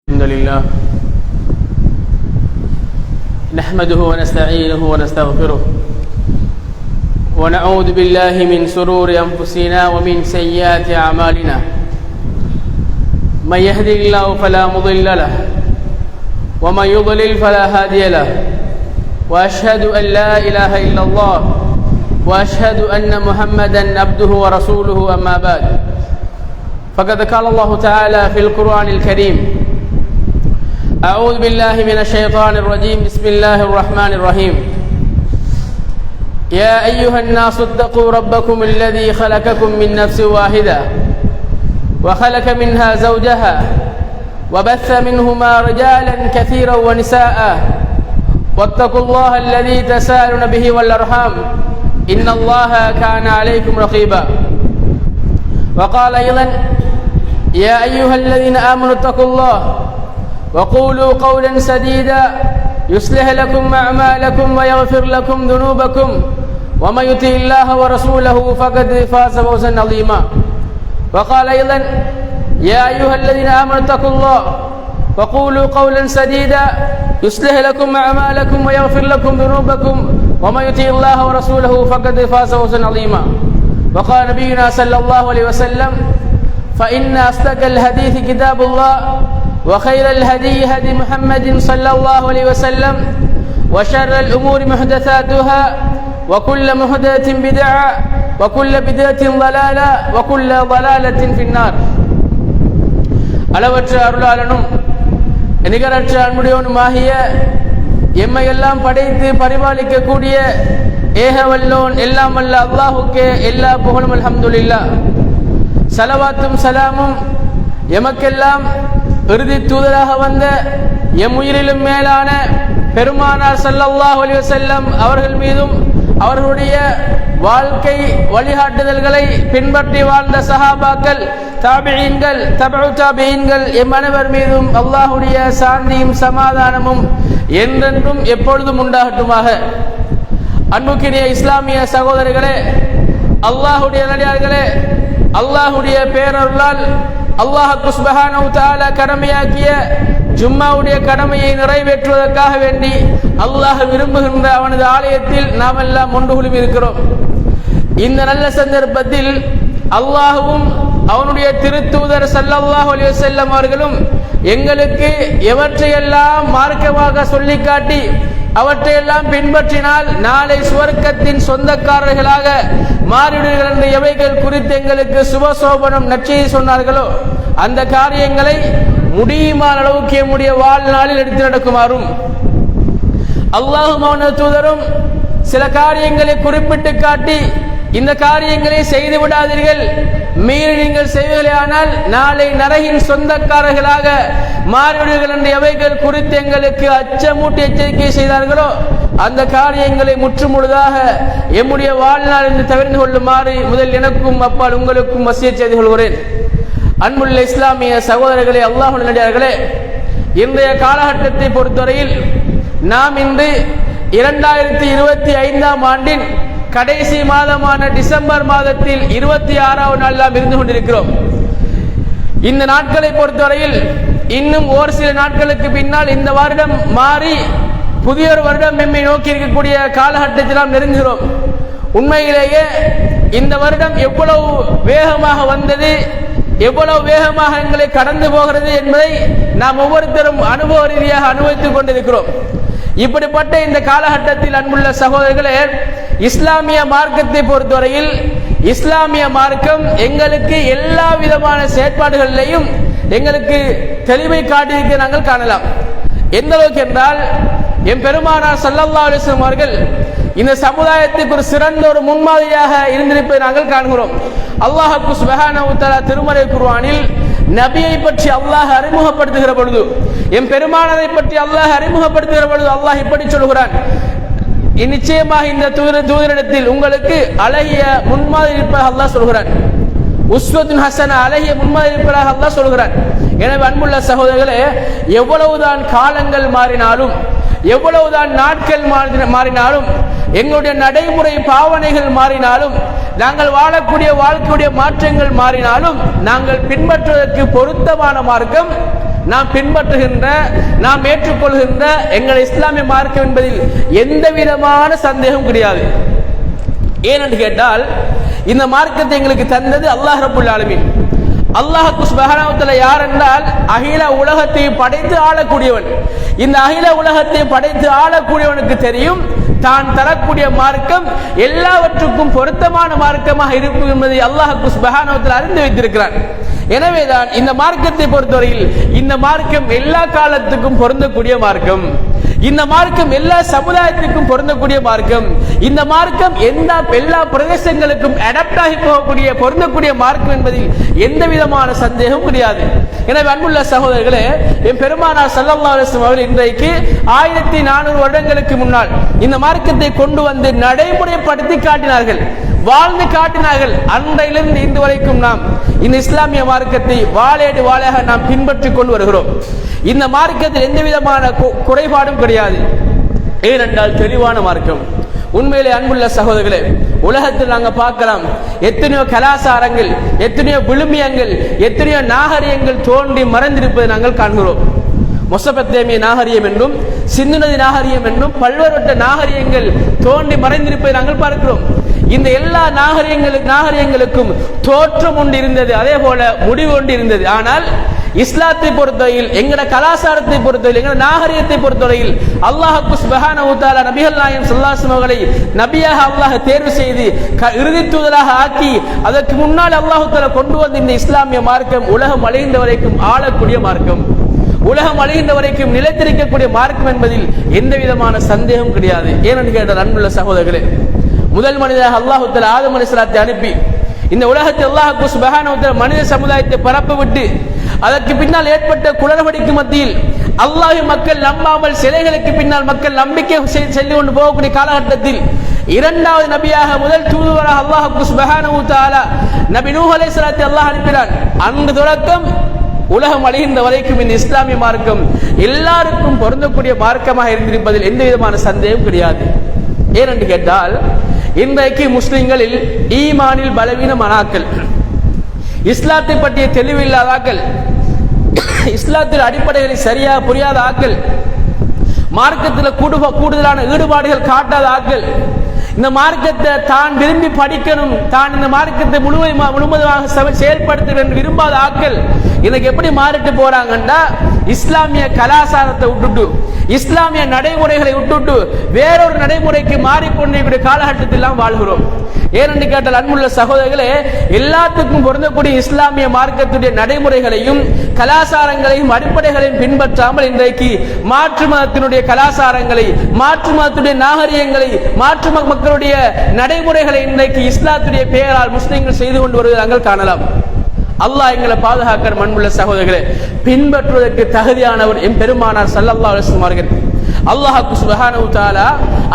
الحمد لله نحمده ونستعينه ونستغفره ونعوذ بالله من شرور أنفسنا ومن سيئات أعمالنا من يهده الله فلا مضل له ومن يضلل فلا هادي له وأشهد أن لا إله إلا الله وأشهد أن محمدا عبده ورسوله أما بعد فقد قال الله تعالى في القرآن الكريم أعوذ بالله من الشيطان الرجيم بسم الله الرحمن الرحيم يا أيها الناس اتقوا ربكم الذي خلقكم من نفس واحدة وخلق منها زوجها وبث منهما رجالا كثيرا ونساء واتقوا الله الذي تساءلون به والأرحام إن الله كان عليكم رقيبا وقال أيضا يا أيها الذين آمنوا اتقوا الله وقولوا قولا سديدا يصلح لكم أعمالكم ويغفر لكم ذنوبكم ومن يطع الله ورسوله فقد فاز فوزا عظيما وقال أيضا يا أيها الذين آمنوا اتقوا الله وقولوا قولا سديدا يصلح لكم أعمالكم ويغفر لكم ذنوبكم ومن يطع الله ورسوله فقد فاز فوزا عظيما وقال نبينا صلى الله عليه وسلم فإن أصدق الحديث كتاب الله وخير الهدي هدي محمد صلى الله عليه وسلم وشر الأمور محدثاتها وكل محدثة بدعة وكل بدعة ضلالة وكل ضلالة في النار அளவற்ற அருளாளனும் நிகரற்ற அன்புடையவனுமாகிய எம்மையெல்லாம் படைத்து பரிபாலிக்கக்கூடிய ஏகவல்லோன் எல்லாம் வல்ல அல்லாஹுக்கே எல்லா புகழும் அல்ஹம்துலில்லாஹ். ஸலவாத்தும் ஸலாமும் எமக்கெல்லாம் இறுதி தூதராக வந்த எம் உயிரிலும் மேலான பெருமானார் ஸல்லல்லாஹு அலைஹி வஸல்லம் அவர்கள் மீதும் அவர்களுடைய வாழ்க்கை வழிகாட்டுதல்களை பின்பற்றி வாழ்ந்த சஹாபாக்கள் தாபிஈன்கள் தபஉ தாபிஈன்கள் எம் அனைவர் மீதும் அல்லாஹ்வுடைய சாந்தியும் சமாதானமும் என்றென்றும் எப்பொழுதும் உண்டாகட்டுமாக. அன்புக்கினிய இஸ்லாமிய சகோதரர்களே, அல்லாஹ்வுடைய நல்லடியார்களே, அல்லாஹ்வுடைய பேரருளால் அல்லாஹ் சுப்ஹானஹு வ தஆலா கடமையாக்கிய ஜும்மாவுடைய கடமையை நிறைவேற்றுவதற்காக வேண்டி அல்லாஹ் விரும்புகின்ற அவனது ஆலயத்தில் நாம் எல்லாம் ஒன்று குழுமி இருக்கிறோம். இந்த நல்ல சந்தர்ப்பத்தில் அல்லாஹ்வும் அவனுடைய திருத்தூதர் ஸல்லல்லாஹு அலைஹி வஸல்லம் அவர்களும் எங்களுக்கு எவற்றையெல்லாம் மார்க்கமாக சொல்லி காட்டி அவற்றையெல்லாம் பின்பற்றினால் நாளை சுவர்க்கத்தின் சொந்தக்காரர்களாக மாறிவிடுவீர்கள் என்ற எவைகள் குறித்து எங்களுக்கு சுபசோபனம் நற்செய்தி சொன்னார்களோ அந்த காரியங்களை முடியுமான அளவுக்கு எம்முடைய வாழ்நாளில் எடுத்து நடக்குமாறும் அல்லாஹ்வும் அவனது தூதரும் சில காரியங்களை குறிப்பிட்டு காட்டி இந்த காரியங்களை செய்து விடாதீர்கள், மீறி நீங்கள் செய்வீர்களானால் நாளை நரகின் சொந்தக்காரர்களாக மாறிவிடுவீர்கள் என்ற எவைகள் குறித்து எங்களுக்கு அச்சமூட்டி எச்சரிக்கை செய்தார்களோ அந்த காரியங்களை முற்றுமுழுதாக எம்முடைய வாழ்நாள் என்று தவிர்த்து கொள்ளுமாறு முதல் எனக்கும் அப்பால் உங்களுக்கும் வசியத் செய்து கொள்கிறேன். அன்புள்ள இஸ்லாமிய சகோதரர்களே, அல்லாஹ்வுடைய நல்லடியார்களே, இன்றைய காலகட்டத்தை பொறுத்தவரையில் நாம் இன்று 2025ஆம் ஆண்டின் கடைசி மாதமான டிசம்பர் மாதத்தில் 26ஆவது நாள் நாம் இருந்து கொண்டிருக்கிறோம். இந்த நாட்களை பொறுத்தவரையில் இன்னும் ஒரு சில நாட்களுக்கு பின்னால் இந்த வருடம் மாறி புதிய ஒரு வருடம் நம்மை நோக்கி இருக்கக்கூடிய காலகட்டத்தில் நாம் நெருங்குகிறோம். உண்மையிலேயே இந்த வருடம் எவ்வளவு வேகமாக வந்தது, எவ்வளவு வேகமாக எங்களை கடந்து போகிறது என்பதை நாம் ஒவ்வொருத்தரும் அனுபவ ரீதியாக அனுபவித்துக் கொண்டிருக்கிறோம். இப்படிப்பட்ட இந்த காலகட்டத்தில் அன்புள்ள சகோதரர்களே, இஸ்லாமிய மார்க்கத்தை பொறுத்தவரையில் இஸ்லாமிய மார்க்கம் எங்களுக்கு எல்லா விதமான செயற்பாடுகளிலையும் எங்களுக்கு தெளிவை காட்டியிருக்க நாங்கள் காணலாம். எந்த அளவுக்கு என்றால் எம் பெருமானார் ஸல்லல்லாஹு அலைஹி வஸல்லம் அவர்கள் இந்த சமுதாயத்துக்கு ஒரு சிறந்த ஒரு முன்மாதிரியாக இருந்திருப்பதை நாங்கள் காண்கிறோம். அல்லாஹ் சுப்ஹானஹு வ தஆலா திருமறை குர்ஆனில் நபியை பற்றி அல்லாஹ் அறிமுகப்படுத்துகிற பொழுது, எம் பெருமானாரை பற்றி அல்லாஹ் அறிமுகப்படுத்துகிற பொழுது அல்லாஹ் இப்படி சொல்கிறான், நிச்சயமாக இந்த தூதரிடத்தில் உங்களுக்கு அழகிய முன்மாதிரி இருப்பதாக அல்லாஹ் சொல்கிறான். உஸ்வத்துன் ஹசனா, அழகிய முன்மாதிரி இருப்பதாக அல்லாஹ் சொல்கிறான். எனவே அன்புள்ள சகோதரர்களே, எவ்வளவுதான் காலங்கள் மாறினாலும், எவ்வளவுதான் நாட்கள் மாறினாலும், எங்களுடைய நடைமுறை பாவனைகள் மாறினாலும், நாங்கள் வாழக்கூடிய வாழ்க்கையுடைய மாற்றங்கள் மாறினாலும், நாங்கள் பின்பற்றுவதற்கு பொருத்தமான மார்க்கம் நாம் பின்பற்றுகின்ற, நாம் ஏற்றுக்கொள்கின்ற எங்கள் இஸ்லாமிய மார்க்கம் என்பதில் எந்த விதமான சந்தேகம் கிடையாது. ஏனென்று கேட்டால், இந்த மார்க்கத்தை எங்களுக்கு தந்தது அல்லாஹ் ரப்புல் ஆலமீன். அல்லாஹ் சுப்ஹானஹு வ தஆலா யார் என்றால், அகில உலகத்தை படைத்து ஆளக்கூடியவன். இந்த அகில உலகத்தை படைத்து ஆளக்கூடியவனுக்கு தெரியும் தான் தரக்கூடிய மார்க்கம் எல்லாவற்றுக்கும் பொருத்தமான மார்க்கமாக இருக்கும் என்பதை அல்லாஹ் சுப்ஹானஹு வ தஆலா அறிந்து வைத்திருக்கிறான். எனவேதான் இந்த மார்க்கத்தை பொறுத்தவரையில் இந்த மார்க்கம் எல்லா காலத்துக்கும் பொருந்தக்கூடிய மார்க்கம், இந்த மார்க்கம் எல்லா சமுதாயத்திற்கும் பொருந்தக்கூடிய மார்க்கம், இந்த மார்க்கம் எல்லா பிரதேசங்களுக்கும் அடாப்ட் ஆகி போகக்கூடிய பொருந்தக்கூடிய மார்க்கம் என்பதில் எந்த விதமான சந்தேகம் கிடையாது. எனவே அன்புள்ள சகோதரர்களே, என் பெருமானார் ஸல்லல்லாஹு அலைஹி வஸல்லம் அவர்கள் இன்றைக்கு 1400 வருடங்களுக்கு முன்னால் இந்த மார்க்கத்தை கொண்டு வந்து நடைமுறைப்படுத்தி காட்டினார்கள், வாழ்ந்து காட்டினார்கள். அன்றையிலிருந்து இன்று வரைக்கும் நாம் இந்த இஸ்லாமிய மார்க்கத்தை வாளேடு வாளாக நாம் பின்பற்றி கொண்டு வருகிறோம். இந்த மார்க்கத்தில் எந்த விதமான குறைபாடும் கிடையாது. ஏனென்றால் தெளிவான மார்க்கம். உண்மையிலே அன்புள்ள சகோதரர்களே, உலகத்தில் நாங்கள் பார்க்கலாம் எத்தனையோ கலாச்சாரங்கள், எத்தனையோ விழுமியங்கள், எத்தனையோ நாகரிகங்கள் தோன்றி மறைந்திருப்பதை நாங்கள் காண்கிறோம். மொசபத்தேமிய நாகரிகம் என்றும் சிந்து நாகரிகம் என்றும் பல்வேறுபட்ட நாகரிகங்கள் தோன்றி மறைந்திருப்பதை நாங்கள் பார்க்கிறோம். இந்த எல்லா நாகரிகங்களுக்கும் தோற்றம் ஒன்று இருந்தது, அதே போல முடிவு ஒன்று இருந்தது. ஆனால் இஸ்லாத்தை பொறுத்தவரையில், எங்கட கலாச்சாரத்தை பொறுத்தவரையில், எங்கட நாகரிகத்தை பொறுத்தவரையில் அல்லாஹ் சுப்ஹானஹு வ தஆலா நபிகள் நாயகம் ஸல்லல்லாஹு அலைஹி வஸல்லம் அவர்களை நபியாக அல்லாஹ் தேர்வு செய்து இறுதி தூதராக ஆக்கி அதற்கு முன்னால் அல்லாஹ் தஆலா கொண்டு வந்த இந்த இஸ்லாமிய மார்க்கம் உலகம் அழிந்த வரைக்கும் ஆளக்கூடிய மார்க்கம், உலகம் அழிகின்ற வரைக்கும் நிலைத்திருக்கக்கூடிய மார்க்கம் என்பதில் எந்த விதமான சந்தேகம் கிடையாது. ஏனென்று கேட்டால் அன்புள்ள சகோதரர்களே, முதல் மனிதராக அல்லாஹ் தஆலா ஆதம் அலைஹிஸ்ஸலாத்தை அனுப்பி இந்த உலகத்தில் அல்லாஹ் சுப்ஹானஹு வ தஆலா மனித சமுதாயத்தை பரப்ப விட்டு அதற்கு பின்னால் ஏற்பட்ட குளறுபடிக்கு மத்தியில் அல்லாஹ்வை மக்கள் நம்பாமல் சிலைகளுக்கு பின்னால் மக்கள் நம்பிக்கை செல்லி கொண்டு போகக்கூடிய காலகட்டத்தில் இரண்டாவது நபியாக முதல் தூதுவராக அல்லாஹ் சுப்ஹானஹு வ தஆலா நபி நூஹ் அலைஹிஸ்ஸலாத்தை அல்லாஹ் அனுப்பினான். அன்று தொடக்கம் உலகம் அழிகின்ற வரைக்கும் இந்த இஸ்லாமிய மார்க்கம் எல்லாருக்கும் பொருந்தக்கூடிய மார்க்கமாக இருந்திருப்பதில் எந்த விதமான சந்தேகம் கிடையாது. ஏனென்று கேட்டால், இன்றைக்கு முஸ்லிம்களில் ஈமானில் பலவீனமான ஆக்கள், இஸ்லாத்தை பற்றிய தெளிவில்லாத ஆக்கள், இஸ்லாத்தின் அடிப்படைகளை சரியாக புரியாத ஆக்கள், மார்க்கத்தில் கூடுதலான ஈடுபாடுகள் காட்டாத ஆக்கள், இந்த மார்க்கத்தை தான் விரும்பி படிக்கணும், தான் இந்த மார்க்கத்தை முழுவதுமாக செயல்படுத்த என்று விரும்பாத ஆக்கள் இன்னைக்கு எப்படி மாறிட்டு போறாங்கன்னா, இஸ்லாமிய கலாச்சாரத்தை விட்டுட்டு, இஸ்லாமிய நடைமுறைகளை விட்டுட்டு வேறொரு நடைமுறைக்கு மாறிக்கொண்டிருக்கிற காலகட்டத்தில் எல்லாம் வாழ்கிறோம். ஏனென்று கேட்டால் அன்புள்ள சகோதரர்களே, எல்லாத்துக்கும் பொருந்தக்கூடிய இஸ்லாமிய மார்க்கத்துடைய நடைமுறைகளையும் கலாச்சாரங்களையும் அடிப்படைகளையும் பின்பற்றாமல் இன்றைக்கு மாற்று மதத்தினுடைய கலாச்சாரங்களை, மாற்று மதத்துடைய நாகரிகங்களை, மாற்று மக்களுடைய நடைமுறைகளை இன்றைக்கு இஸ்லாத்துடைய பெயரால் முஸ்லிம்கள் செய்து கொண்டு வருவதை நாங்கள் காணலாம். அல்லாஹ் எங்களை பாதுகாக்கிற அன்புள்ள சகோதரர்களே, பின்பற்றுவதற்கு தகுதியானவர் எம் பெருமானார் ஸல்லல்லாஹு அலைஹி வஸல்லம் அவர்கள். அல்லாஹ் சுப்ஹானஹு வ தஆலா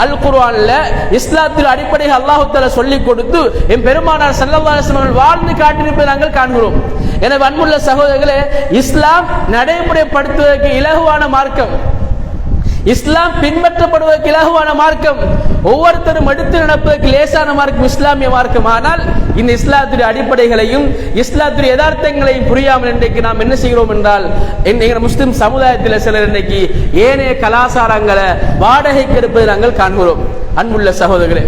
அல் குர்ஆன்ல இஸ்லாத்தின் அடிப்படையை அல்லாஹ் தஆலா சொல்லிக் கொடுத்து எம் பெருமானார் ஸல்லல்லாஹு அலைஹி வஸல்லம் வாழ்ந்து காட்டியிருப்பதை நாங்கள் காண்கிறோம். எனவே அன்புள்ள சகோதரர்களே, இஸ்லாம் நடைமுறைப்படுத்துவதற்கு இலகுவான மார்க்கம், இஸ்லாம் பின்பற்றப்படுவதற்கு இலகுவான மார்க்கம், ஒவ்வொருத்தரும் எடுத்து நடப்பதற்கு லேசான மார்க்கம் இஸ்லாமிய மார்க்கம். ஆனால் இந்த இஸ்லாத்துடைய அடிப்படைகளையும் இஸ்லாத்துடைய யதார்த்தங்களையும் புரியாமல் இன்றைக்கு நாம் என்ன செய்கிறோம் என்றால், முஸ்லிம் சமுதாயத்தில் சிலர் இன்றைக்கு ஏனைய கலாச்சாரங்களை வாடகைக்கு எடுப்பதை நாங்கள் காண்கிறோம். அன்புள்ள சகோதரர்களே,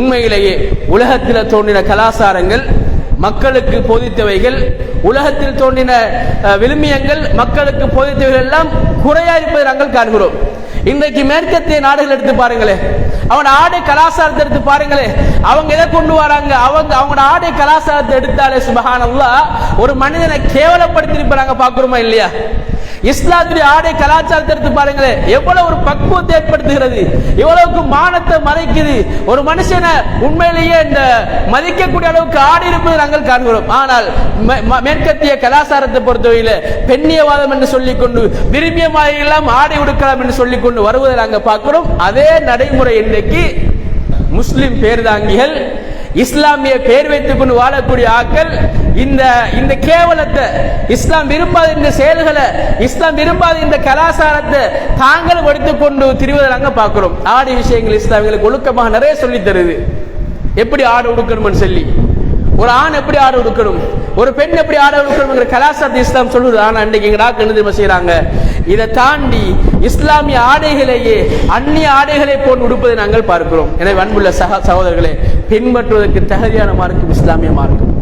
உண்மையிலேயே உலகத்தில் தோன்றின கலாச்சாரங்கள் மக்களுக்கு போதித்தவைகள், உலகத்தில் தோன்றின விழுமியங்கள் மக்களுக்கு போதித்தவைகள் எல்லாம் குறையா இருப்பதை நாங்கள் காண்கிறோம். இன்றைக்கு மேற்கத்திய நாடுகள் எடுத்து பாருங்களேன், அவன் ஆடை கலாச்சாரத்தை எடுத்து பாருங்களேன், அவங்க எதை கொண்டு வராங்க, அவங்க ஆடை கலாச்சாரத்தை எடுத்தாலே சுப்ஹானல்லாஹ் ஒரு மனிதனை கேவலப்படுத்திருப்பாங்க, பார்க்கிறோமா இல்லையா? இஸ்லாத்துடைய ஆடை கலாச்சாரத்தை எடுத்து பாருங்களேன், எவ்வளவு ஒரு பக்குவத்தை ஏற்படுத்துகிறது, எவ்வளவுக்கு மானத்தை மறைக்குது, ஒரு மனுஷனை உண்மையிலேயே இந்த மதிக்கக்கூடிய அளவுக்கு ஆடை இருப்பதை நாங்கள் காண்கிறோம். ஆனால் மேற்கத்திய கலாச்சாரத்தை பொறுத்தவரையில பெண்ணியவாதம் என்று சொல்லிக்கொண்டு விரும்பிய மாதிரி எல்லாம் ஆடை உடுக்கலாம் என்று சொல்லிக்கொண்டு வருவதை நாங்கள் பார்க்கிறோம். அதே நடைமுறை இன்றைக்கு முஸ்லிம் பேர்தாங்கிகள், இஸ்லாமிய பேர் வைத்துக் கொண்டு வாழக்கூடிய ஆக்கள் இந்த கேவலத்தை, இஸ்லாம் விரும்பாத இந்த செயல்களை, இஸ்லாம் விரும்பாத இந்த கலாச்சாரத்தை தாங்கள் எடுத்துக் கொண்டு திரிவதை நாங்கள் பார்க்கிறோம். ஆடை விஷயங்கள் இஸ்லாமியர்களுக்கு ஒழுக்கமாக நிறைய சொல்லி தருது, எப்படி ஆடை உடுக்கணும்னு சொல்லி. ஒரு ஆண் எப்படி ஆடை உடுக்கணும், ஒரு பெண் எப்படி ஆடை உடுக்கணுங்கிற கலாச்சாரத்தை இஸ்லாம் சொல்லுது. ஆனா இன்றைக்கு எங்க டாக்டர் என்ன தெரியுமா செய்யறாங்க, இதை தாண்டி இஸ்லாமிய ஆடைகளையே அந்நிய ஆடைகளை போன்று உடுப்பதை நாங்கள் பார்க்கிறோம். எனவே அன்புள்ள சகோதரர்களே, பின்பற்றுவதற்கு தகுதியான மார்க்கம் இஸ்லாமிய மார்க்கம்.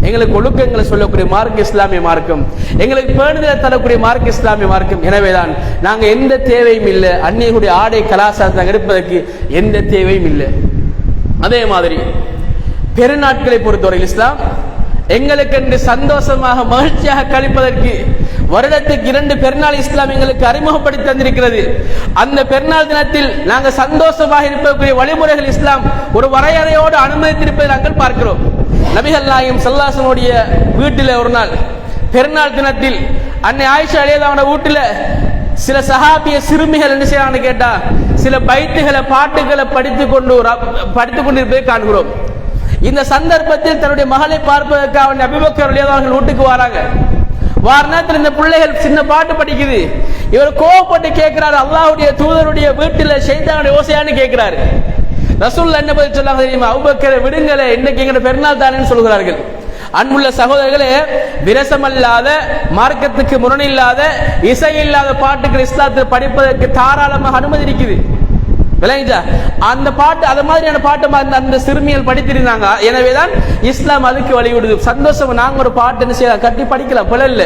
எங்களுக்கு ஒழுக்கங்களை சொல்லக்கூடிய மார்க்கம் இஸ்லாமிய மார்க்கம், எங்களுக்கு பேணுதலை தரக்கூடிய மார்க்கம் இஸ்லாமிய மார்க்கம். எனவேதான் நாங்க எந்த தேவையும் இல்லை, அந்நியர்களுடைய ஆடை கலாச்சாரத்தை எடுப்பதற்கு எந்த தேவையும் இல்லை. அதே மாதிரி பெருநாட்களை பொறுத்தவரையில் இஸ்லாம் எங்களுக்கு சந்தோஷமாக மகிழ்ச்சியாக கழிப்பதற்கு வருடத்துக்கு 2 பெருநாள் இஸ்லாம் எங்களுக்கு அறிமுகப்படுத்தி தந்திருக்கிறது. அந்த பெருநாள் தினத்தில் நாங்கள் சந்தோஷமாக இருப்பதற்குரிய வழிமுறைகள் இஸ்லாம் ஒரு வரையறையோடு அனுமதித்திருப்பதை நாங்கள் பார்க்கிறோம். நபிகள் நாயகம் ஸல்லல்லாஹு அலைஹி வஸல்லம் வீட்டில் ஒரு நாள் பெருநாள் தினத்தில் அன்னை ஆயிஷா ரலியல்லாஹு வீட்டில் சில சஹாபிய சிறுமிகள் என்ன செய்யறாங்கன்னு கேட்டா சில பைத்துகளை பாட்டுகளை படித்துக் கொண்டிருப்பதை காண்கிறோம். இந்த சந்தர்ப்பத்தில் தன்னுடைய மகளை பார்ப்பதற்காக அபூபக்கர் ரலியல்லாஹு அன்ஹு வீட்டுக்கு வராங்க. வார நேரத்தில் இந்த பிள்ளைகள் சின்ன பாட்டு படிக்குது. இவர் கோவப்பட்டு கேட்கிறாரு, அல்லாஹ்வுடைய தூதருடைய வீட்டில் ஷைத்தானுடைய ஓசையான்னு கேட்கிறாரு. ரசூலுல்லாஹ் என்ன பதில் சொல்லாங்க தெரியுமா, அபூபக்கரை விடுங்களே, இன்னைக்கு எங்க பெருநாள் தானேன்னு சொல்கிறார்கள். அன்புள்ள சகோதரர்களே, விரசமல்லாத மார்க்கத்துக்கு முரணில்லாத இசை இல்லாத பாட்டுகள் இஸ்லாத்தில் படிப்பதற்கு தாராளமாக அனுமதி இருக்குது. விளங்குச்சா? அந்த பாட்டு அது மாதிரியான பாட்டு அந்த சிறுமிகள் படித்திருந்தாங்க. எனவேதான் இஸ்லாம் அதுக்கு வழிவிடுது. சந்தோஷம், நாங்க ஒரு பாட்டு என்ன செய்யலாம், கட்டி படிக்கலாம், பிழல்ல.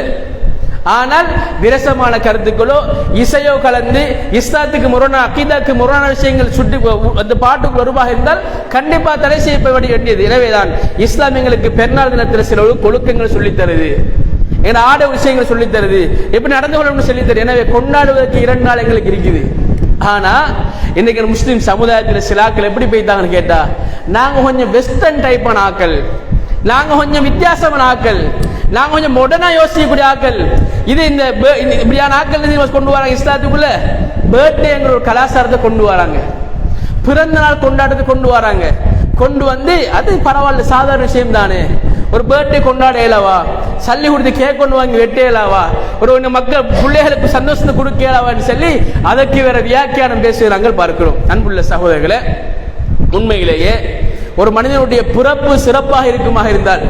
ஆனால் விரசமான கருத்துக்களோ இசையோ கலந்து இஸ்லாத்துக்கு முரணா அக்கீதாக்கு முரணான விஷயங்கள் சுட்டி அந்த பாட்டுக்கு வருவாக இருந்தால் கண்டிப்பா தடை செய்யப்பட வேண்டியது. எனவேதான் இஸ்லாம் எங்களுக்கு பெருநாள் தினத்தில் சில ஒழுக்கங்கள் சொல்லித் தருது, எங்க ஆட விஷயங்கள் சொல்லித் தருது, எப்படி நடந்து கொள்ளணும்னு சொல்லித் தருது. எனவே கொண்டாடுவதற்கு 2 நாள் எங்களுக்கு இருக்குது. ஆனா இன்னைக்கு முஸ்லிம் சமுதாயத்தில் சில ஆக்கள் எப்படி போய்த்தாங்கன்னு கேட்டா, நாங்க கொஞ்சம் வெஸ்டர்ன் டைப்பான ஆக்கள், நாங்க கொஞ்சம் வித்தியாசமான ஆக்கள், நாங்க கொஞ்சம் மாடர்னா யோசிக்கக்கூடிய ஆக்கள். இது இந்த இப்படியான ஆக்கள் கொண்டு வராங்க இஸ்லாத்துக்குள்ள. பர்த்டேங்கிற ஒரு கலாச்சாரத்தை கொண்டு வராங்க, பிறந்த நாள் கொண்டாடுறது கொண்டு வராங்க. கொண்டு வந்து அது பரவாயில்ல, சாதாரண விஷயம் தானே. ஒரு பர்த்டே கொண்டாட இயலவா, சல்லி கொடுத்து கேக் கொண்டு வாங்கி வெட்ட இயலாவா, ஒரு மக்கள் பிள்ளைகளுக்கு சந்தோஷத்தை கொடுக்க இயலாவான்னு சொல்லி அதற்கு வேற வியாக்கியானம் பேசுகிறாங்க பார்க்கிறோம். அன்புள்ள சகோதரர்களே, உண்மையிலேயே ஒரு மனிதனுடைய பிறப்பு சிறப்பாக இருக்குமாக இருந்தால்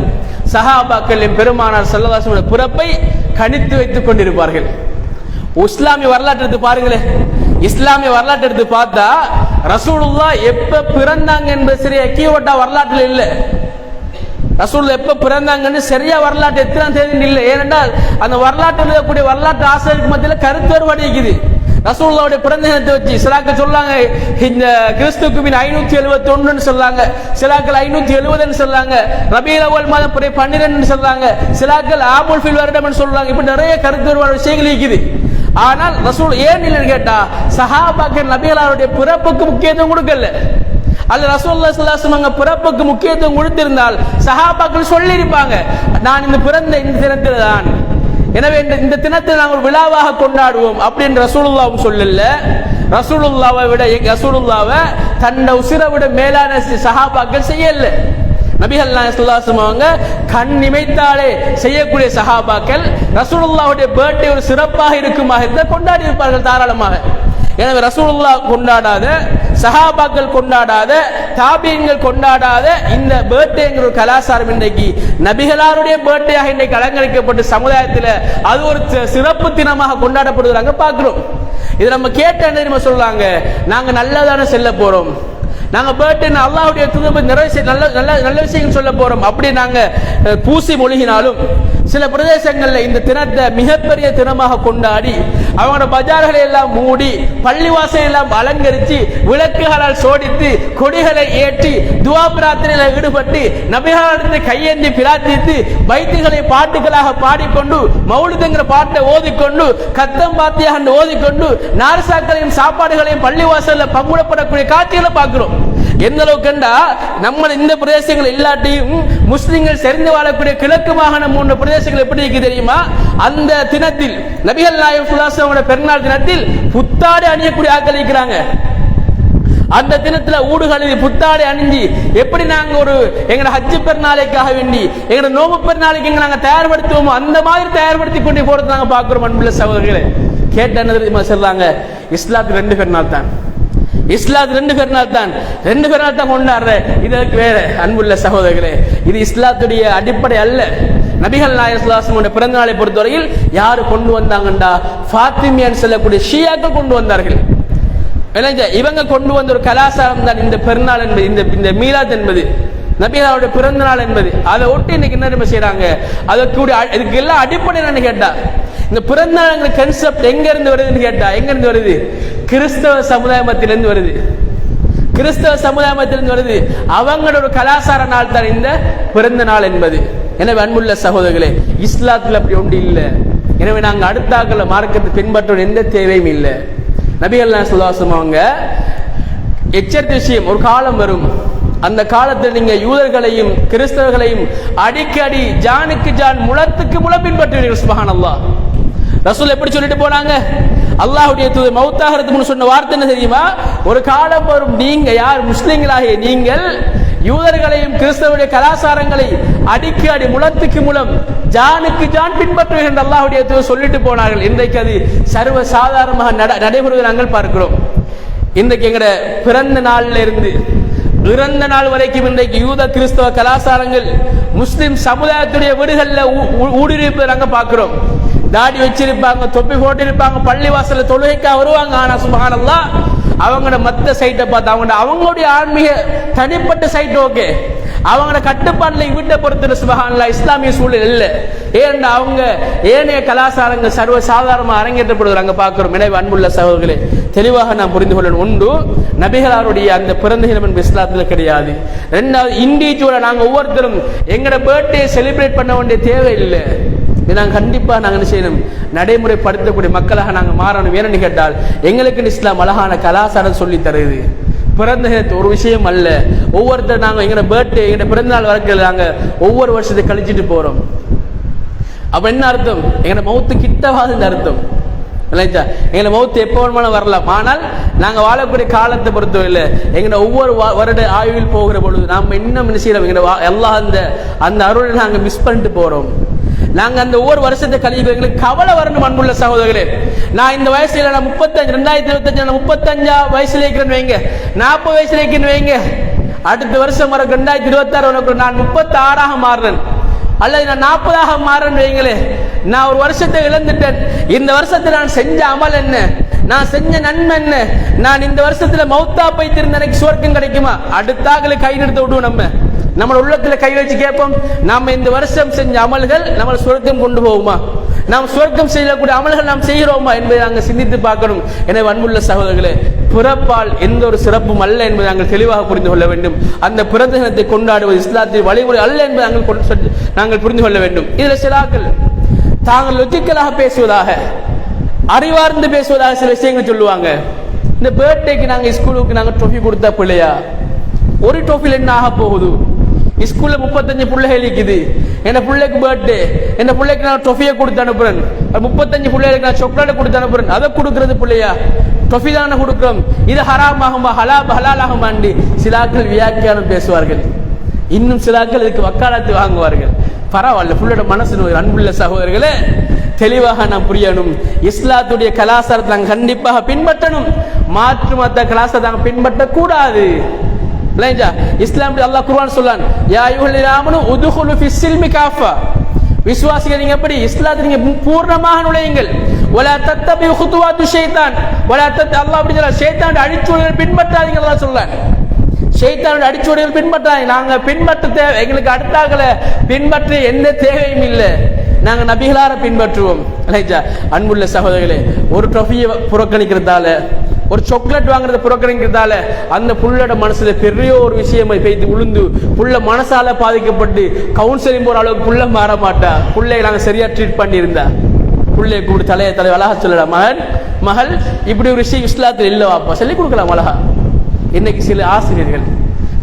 சஹாபாக்களின் பெருமானார் ஸல்லல்லாஹு அலைஹி வஸல்லம் பிறப்பை கணித்து வைத்துக் கொண்டிருப்பார்கள். இஸ்லாமிய வரலாற்று எடுத்து பாருங்களேன். இஸ்லாமிய வரலாற்று எடுத்து பார்த்தா ரசூலுல்லாஹ் எப்ப பிறந்தாங்க என்பது சரியா கீவட்டா வரலாற்றில் இல்லை. ரசூலுல்லாஹ் எப்ப பிறந்தாங்கன்னு சரியா வரலாற்று எத்தனாம் தேதி இல்லை. ஏனென்றால் அந்த வரலாற்று எழுதக்கூடிய வரலாற்று ஆசிரியருக்கு மத்தியில் கருத்து வேறுபாடு இருக்குது. ரசூலுல்லாஹ்வுடைய பிறந்த தினத்தை வச்சு சிலாக்கள் சொல்லாங்க இந்த கிறிஸ்துக்கு பின் 571 சொல்லாங்க, சிலாக்கள் 570 சொல்லாங்க, ரபீஉல் அவ்வல் மாதம் 12 சொல்லாங்க, சிலாக்கள் ஆமுல் ஃபில் வருடம் சொல்றாங்க. இப்ப நிறைய கருத்து வேறுபாடு விஷயங்கள் இருக்குது. ஆனால் ரசூல் ஏன் இல்லைன்னு கேட்டா சஹாபாக்கள் நபிகளாருடைய பிறப்புக்கு முக்கியத்துவம் கொடுக்கல. அல்ல ரசூலுல்லாஹி ஸல்லல்லாஹு அலைஹி வஸல்லம் பிறப்புக்கு முக்கியத்துவம் கொடுத்திருந்தால் சஹாபாக்கள் சொல்லி இருப்பாங்க, நான் இந்த பிறந்த இந்த தினத்தில் தான், எனவே இந்த தினத்தை நாங்கள் விழாவாக கொண்டாடுவோம் அப்படின்னு ரசூலுல்லாஹ் சொல்லல. ரசூலுல்லாவை விட ரசூலுல்லாவை தன்னை உசிரை விட மேலான சஹாபாக்கள் செய்யல. நபிகள் நாயகம் ஸல்லல்லாஹு அலைஹி வஸல்லம் கண் நிமைத்தாலே செய்யக்கூடிய சஹாபாக்கள் ரசூலுல்லாஹ்வுடைய பர்த்டே ஒரு சிறப்பாக இருக்குமாக இருந்தால் கொண்டாடி இருப்பார்கள் தாராளமாக. எனவே ரசூலுல்லாஹ் கொண்டாடாத, சஹாபாக்கள் கொண்டாடாத, தாபீன்கள் கொண்டாடாத இந்த பர்த்டேங்கிற ஒரு கலாச்சாரம் இன்றைக்கு நபிகளாருடைய பர்த்டேயாக இன்றைக்கு அலங்கரிக்கப்பட்டு சமுதாயத்தில் அது ஒரு சிறப்பு தினமாக கொண்டாடப்படுகிறாங்க பார்க்கிறோம். இது நம்ம கேட்ட என்ன சொல்றாங்க, நாங்க நல்லதானே செல்ல போறோம், நாங்க பர்த்டே அல்லாஹ்வுடைய தூதரை நிறைய நல்ல விஷயங்கள் சொல்ல போறோம் அப்படி நாங்க பூசி மொழிகினாலும் சில பிரதேசங்கள்ல இந்த தினத்தை மிகப்பெரிய தினமாக கொண்டாடி அவங்களோட பஜார்களை எல்லாம் மூடி பள்ளிவாசல் எல்லாம் அலங்கரித்து விளக்குகளால் சோடித்து கொடிகளை ஏற்றி துவா பிரார்த்தனையில ஈடுபட்டு நபிகளிடத்தை கையேந்தி பிரார்த்தித்து பைத்துகளை பாட்டுகளாக பாடிக்கொண்டு மௌலிதுங்கிற பாட்டை ஓதிக்கொண்டு கத்தம் பாத்தியாக ஓதிக்கொண்டு நார்சாக்களையும் சாப்பாடுகளையும் பள்ளிவாசல்ல பங்குடப்படக்கூடிய காட்சிகளை பார்க்கிறோம். எந்த அளவுக்குண்டா நம்ம இந்த பிரதேசங்கள் இல்லாட்டியும் முஸ்லிம்கள் செறிந்து வாழக்கூடிய கிழக்கு மாகாணம் போன்ற பிரதேசங்கள் எப்படி இருக்கு தெரியுமா? அந்த தினத்தில் நபிகள் நாயகம் ஸல்லல்லாஹு அலைஹி வஸல்லம் பெருநாள் தினத்தில் புத்தாடை அணியக்கூடிய ஆட்கள் இருக்கிறாங்க. அந்த தினத்துல ஊடுகளில் புத்தாடை அணிஞ்சி எப்படி நாங்க ஒரு எங்க ஹஜ் பெருநாளைக்காக வேண்டி எங்க நோம்பு பெருநாளைக்கு நாங்க தயார்படுத்துவோமோ அந்த மாதிரி தயார்படுத்தி கொண்டு போறது நாங்க பாக்குறோம். அன்புள்ள சகோதரர்களே, கேட்ட என்ன சொல்றாங்க, இஸ்லாத்துக்கு 2 பெருநாள் தான். இஸ்லாத்து ரெண்டு பெருநாள் தான் கொண்டாடுற. இதற்கு வேற அன்புள்ள சகோதரர்களே, இது இஸ்லாத்துடைய அடிப்படை அல்ல. நபிகள் நாயகம் ஸல்லல்லாஹு அலைஹி வஸல்லம் பிறந்த நாளை பொறுத்தவரையில் யாரு கொண்டு வந்தாங்கண்டா ஃபாத்திமியான்னு சொல்லக்கூடிய ஷியாக்கள் கொண்டு வந்தார்கள். இவங்க கொண்டு வந்த ஒரு கலாச்சாரம் தான் இந்த பெருநாள் என்பது, இந்த மீலாத் என்பது, நபிகளுடைய பிறந்த நாள் என்பது. அதை ஒட்டி இன்னைக்கு என்ன செய்யறாங்க, இதுக்கு எல்லாம் அடிப்படை என்னன்னு கேட்டா, இந்த பிறந்த நாள் கன்செப்ட் எங்க இருந்து வருதுன்னு கேட்டா, எங்க இருந்து வருது? கிறிஸ்தவ சமுதாயத்திலிருந்து வருது. கிறிஸ்தவ சமுதாயத்திலிருந்து வருது. அவங்களோட ஒரு கலாச்சார நாள் தான் இந்த பிறந்த நாள் என்பது. எனவே அன்புள்ள சகோதரர்களே, இஸ்லாத்துல அப்படி ஒன்று இல்லை. எனவே நாங்கள் அடுத்தாக்கள மார்க்கத்தை பின்பற்ற எந்த தேவையும் இல்லை. நபிகள் நாயகம் ஸல்லல்லாஹு அலைஹி வஸல்லம் அவங்க எச்சரித்த விஷயம், ஒரு காலம் வரும், அந்த காலத்தில் நீங்க யூதர்களையும் கிறிஸ்தவர்களையும் அடிக்கடி ஜானுக்கு ஜான் முளத்துக்கு முள பின்பற்றுவீர்கள். சுப்ஹானல்லாஹ். ரசூல் எப்படி சொல்லிட்டு போனாங்க? அல்லாஹ்வுடைய தூதர் மௌத்தாகிறதுக்கு முன் சொன்ன வார்த்தை என்ன தெரியுமா? ஒரு காலம் வரும், நீங்க யார் முஸ்லிம்களாகிய நீங்கள் யூதர்களையும் கிறிஸ்தவருடைய கலாச்சாரங்களை அடிக்கடி முளத்துக்கு முளம் ஜானுக்கு ஜான் பின்பற்றுவீர்கள் என்று அல்லாஹ்வுடைய தூதர் சொல்லிட்டு போனார்கள். இன்றைக்கு அது சர்வ சாதாரணமாக நடைபெறுவதை நாங்கள் பார்க்கிறோம். இன்றைக்கு எங்கட பிறந்த நாள்ல இருந்து இறந்த நாள் வரைக்கும் இன்றைக்கு யூத கிறிஸ்தவ கலாச்சாரங்கள் முஸ்லிம் சமுதாயத்துடைய வீடுகள்ல ஊடுருவிப்பதை நாங்க பார்க்கிறோம். தாடி வச்சிருப்பாங்க, தொப்பி போட்டிருப்பாங்க, பள்ளிவாசல்ல தொழுகைக்காக வருவாங்க. ஆனா சுப்ஹானல்லாஹ், அவங்களோட மத்த சைட்டை பார்த்து அவங்களுடைய ஆன்மீக தனிப்பட்ட சைட் ஓகே, அவங்களோட கட்டுப்பாடுல வீட்டை பொறுத்த சுப்ஹானல்லாஹ் இஸ்லாமிய சூழல் இல்லை. ஏன்னா அவங்க ஏனைய கலாச்சாரங்கள் சர்வ சாதாரணமாக அரங்கேற்றப்படுவது நாங்கள் பார்க்கிறோம். எனவே அன்புள்ள சகோதரர்களே, தெளிவாக நாம் புரிந்து கொள்ளணும். ஒன்று, நபிகளாருடைய அந்த பிறந்த தினம் என்பது இஸ்லாத்தில் கிடையாது. ரெண்டாவது, இண்டிவிஜுவலா நாங்கள் ஒவ்வொருத்தரும் எங்களோட பர்த்டே செலிப்ரேட் பண்ண வேண்டிய தேவை இல்லை. இதை நாங்கள் கண்டிப்பாக நாங்கள் என்ன செய்யணும், நடைமுறைப்படுத்தக்கூடிய மக்களாக நாங்கள் மாறணும். ஏன்னு கேட்டால் எங்களுக்கு இஸ்லாம் அழகான கலாச்சாரம் சொல்லி தருது. பிறந்த ஒரு விஷயம் அல்ல. ஒவ்வொருத்தர் நாங்கள் எங்களோட பர்த்டே எங்களோட பிறந்த நாள் வரைக்கும் நாங்கள் ஒவ்வொரு வருஷத்தை கழிச்சிட்டு போறோம். அப்ப என்ன அர்த்தம்? எங்களோட மௌத்து கிட்டவாது அர்த்தம். எங்களை மௌத்து எப்போ வேணுமாலும் வரலாம். ஆனால் நாங்கள் வாழக்கூடிய காலத்தை பொறுத்தவரையில் எங்களோட ஒவ்வொரு வருட ஆய்வில் போகிற பொழுது நாம் இன்னும் என்ன செய்யறோம், எங்களோட எல்லாம் அந்த அருளை நாங்கள் மிஸ் பண்ணிட்டு போறோம். நாங்க அந்த ஒவ்வொரு வருஷத்தை கழிவு எங்களுக்கு கவலை வரணும். அன்புள்ள சகோதரர்களே, நான் இந்த வயசுல நான் 2025 35 வயசுல இருக்கிறேன்னு வைங்க, 40 வயசுல இருக்கிறேன்னு வைங்க, அடுத்த வருஷம் வர 2026 நான் 36ஆக மாறுறேன் அல்லது நான் 40ஆக மாறுறேன்னு வைங்களே, நான் ஒரு வருஷத்தை இழந்துட்டேன். இந்த வருஷத்தை நான் செஞ்ச அமல் என்ன, நான் செஞ்ச நன்மை என்ன, நான் இந்த வருஷத்துல மௌத்தா போய் திருந்த எனக்கு சுவர்க்கம் கிடைக்குமா? அடுத்தாக்களை கை நிறுத்த விடுவோம். நம்ம உள்ளத்துல கை வச்சு கேட்போம், நாம இந்த வருஷம் செஞ்ச அமல்கள் நம்ம சுவர்க்கம் கொண்டு போகுமா? நாம் சுவர்க்கம் செய்யக்கூடிய அமல்கள் நாம் செய்கிறோமா என்பதை நாங்கள் சிந்தித்து பார்க்கணும். எனவே அன்புள்ள சகோதரர்களே, பிறப்பால் எந்த ஒரு சிறப்பும் அல்ல என்பதை நாங்கள் தெளிவாக புரிந்து கொள்ள வேண்டும். அந்த பிறந்த தினத்தை கொண்டாடுவது இஸ்லாத்தின் வழிமுறை அல்ல என்பதை நாங்கள் புரிந்து கொள்ள வேண்டும். இதுல சிலாக்கள் தாங்கள் லொஜிக்கலாக பேசுவதாக, அறிவார்ந்து பேசுவதாக சில விஷயங்கள் சொல்லுவாங்க. இந்த பர்த்டேக்கு நாங்க ஸ்கூலுக்கு நாங்க ட்ரோஃபி கொடுத்தா பிள்ளையா? ஒரு ட்ரோஃபில என்ன ஆக போகுது? ஸ்கூல்ல 35 பிள்ளைகள் இருக்குது. என்ன பிள்ளைக்கு பர்த்டே, என்ன பிள்ளைக்கு நான் ட்ரோஃபியை கொடுத்து அனுப்புறேன், 35 பிள்ளைகளுக்கு நான் சாக்லேட் கொடுத்து அனுப்புறேன், அதை கொடுக்கறது பிள்ளையா? ட்ரோஃபி தானே கொடுக்கிறோம். இது ஹராமாகுமா ஹலாலாகுமாண்டி சிலாக்கள் வியாக்கியானம் பேசுவார்கள். இன்னும் சிலாக்கள் இதுக்கு வக்காலத்து வாங்குவார்கள். பரவாயில்ல, புள்ளோட மனசு நோய். அன்புள்ள சகோதரர்களே, தெளிவாக நாம் புரியணும். இஸ்லாத்துடைய கலாச்சாரத்தை நாங்கள் கண்டிப்பாக பின்பற்றணும். மாற்று மத்த கலாச்சாரத்தை நாங்கள் பின்பற்றக்கூடாது. இஸ்லாம் அல்லாஹ் குர்ஆன் சொல்றான், யா அய்யுஹல்லதீன ஆமனூ உதுகுலு ஃபிஸ்ஸில்மி காஃபா, விசுவாசிகள் நீங்க எப்படி இஸ்லாத்தில் நீங்க பூர்ணமாக நுழையுங்கள். வலா தத்தபிஉ குதுவாத்து ஷைத்தான், வலா தத் அல்லாஹ் அப்படி சொல்றான், ஷைத்தானுடைய அடிச்சுவடுகளை பின்பற்றாதீங்க அல்லாஹ் சொல்றான். ஷைத்தானுடைய அடிச்சுவடுகளை பின்பற்றாதீங்க. நாங்க பின்பற்ற தேவை, எங்களுக்கு அடுத்தாக்களை பின்பற்ற எந்த தேவையும் இல்லை. நாங்க நபிகளார பின்பற்றுவோம். அன்புள்ள சகோதரர்களே, ஒரு ட்ரோஃபியை புறக்கணிக்கிறதால, ஒரு சாக்லேட் வாங்குறத புறக்கணிக்கிறதால அந்த புள்ளோட மனசுல பெரிய ஒரு விஷயம் பெய்து விழுந்து புள்ள மனசால பாதிக்கப்பட்டு கவுன்சிலிங் போற அளவுக்கு புள்ள மாற மாட்டா. புள்ளைய நாங்க சரியா ட்ரீட் பண்ணி இருந்தா புள்ளைய கூட தலைய அழகா சொல்லலாம், மகன் மகள் இப்படி ஒரு விஷயம் இஸ்லாத்தில் இல்ல வாப்பா சொல்லி கொடுக்கலாம் அழகா. இன்னைக்கு சில ஆசிரியர்கள்,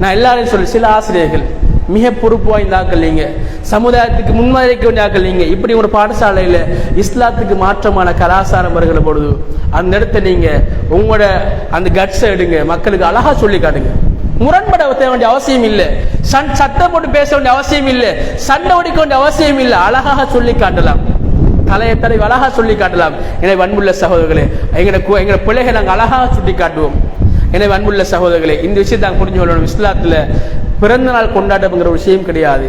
நான் எல்லாரையும் சொல்லி, சில ஆசிரியர்கள் மிக பொறுப்பு வாய்ந்த ஆக்கள் நீங்க, சமுதாயத்துக்கு முன்மாதிரிக்க வேண்டிய ஆக்கள் நீங்க. இப்படி ஒரு பாடசாலையில இஸ்லாத்துக்கு மாற்றமான கலாச்சாரம் வருகிற பொழுது அந்த இடத்த நீங்க உங்களோட அந்த கட்ஸை எடுங்க, மக்களுக்கு அழகா சொல்லி காட்டுங்க. முரண்பட வேண்டிய அவசியம் இல்லை, சட்டம் போட்டு பேச வேண்டிய அவசியம் இல்லை, சண்டை ஓடிக்க வேண்டிய அவசியம் இல்லை. அழகாக சொல்லி காட்டலாம், தலையை தலைவர் அழகா சொல்லி காட்டலாம். எனவே அன்புள்ள சகோதரர்களே, எங்களோட பிள்ளைகளை நாங்கள் அழகாக சுட்டி காட்டுவோம். எனவே அன்புள்ள சகோதரர்களே, இந்த விஷயத்தை நாங்கள் புரிஞ்சு கொள்ளணும். இஸ்லாத்தில் பிறந்த நாள் கொண்டாட்டங்கிற ஒரு விஷயம் கிடையாது.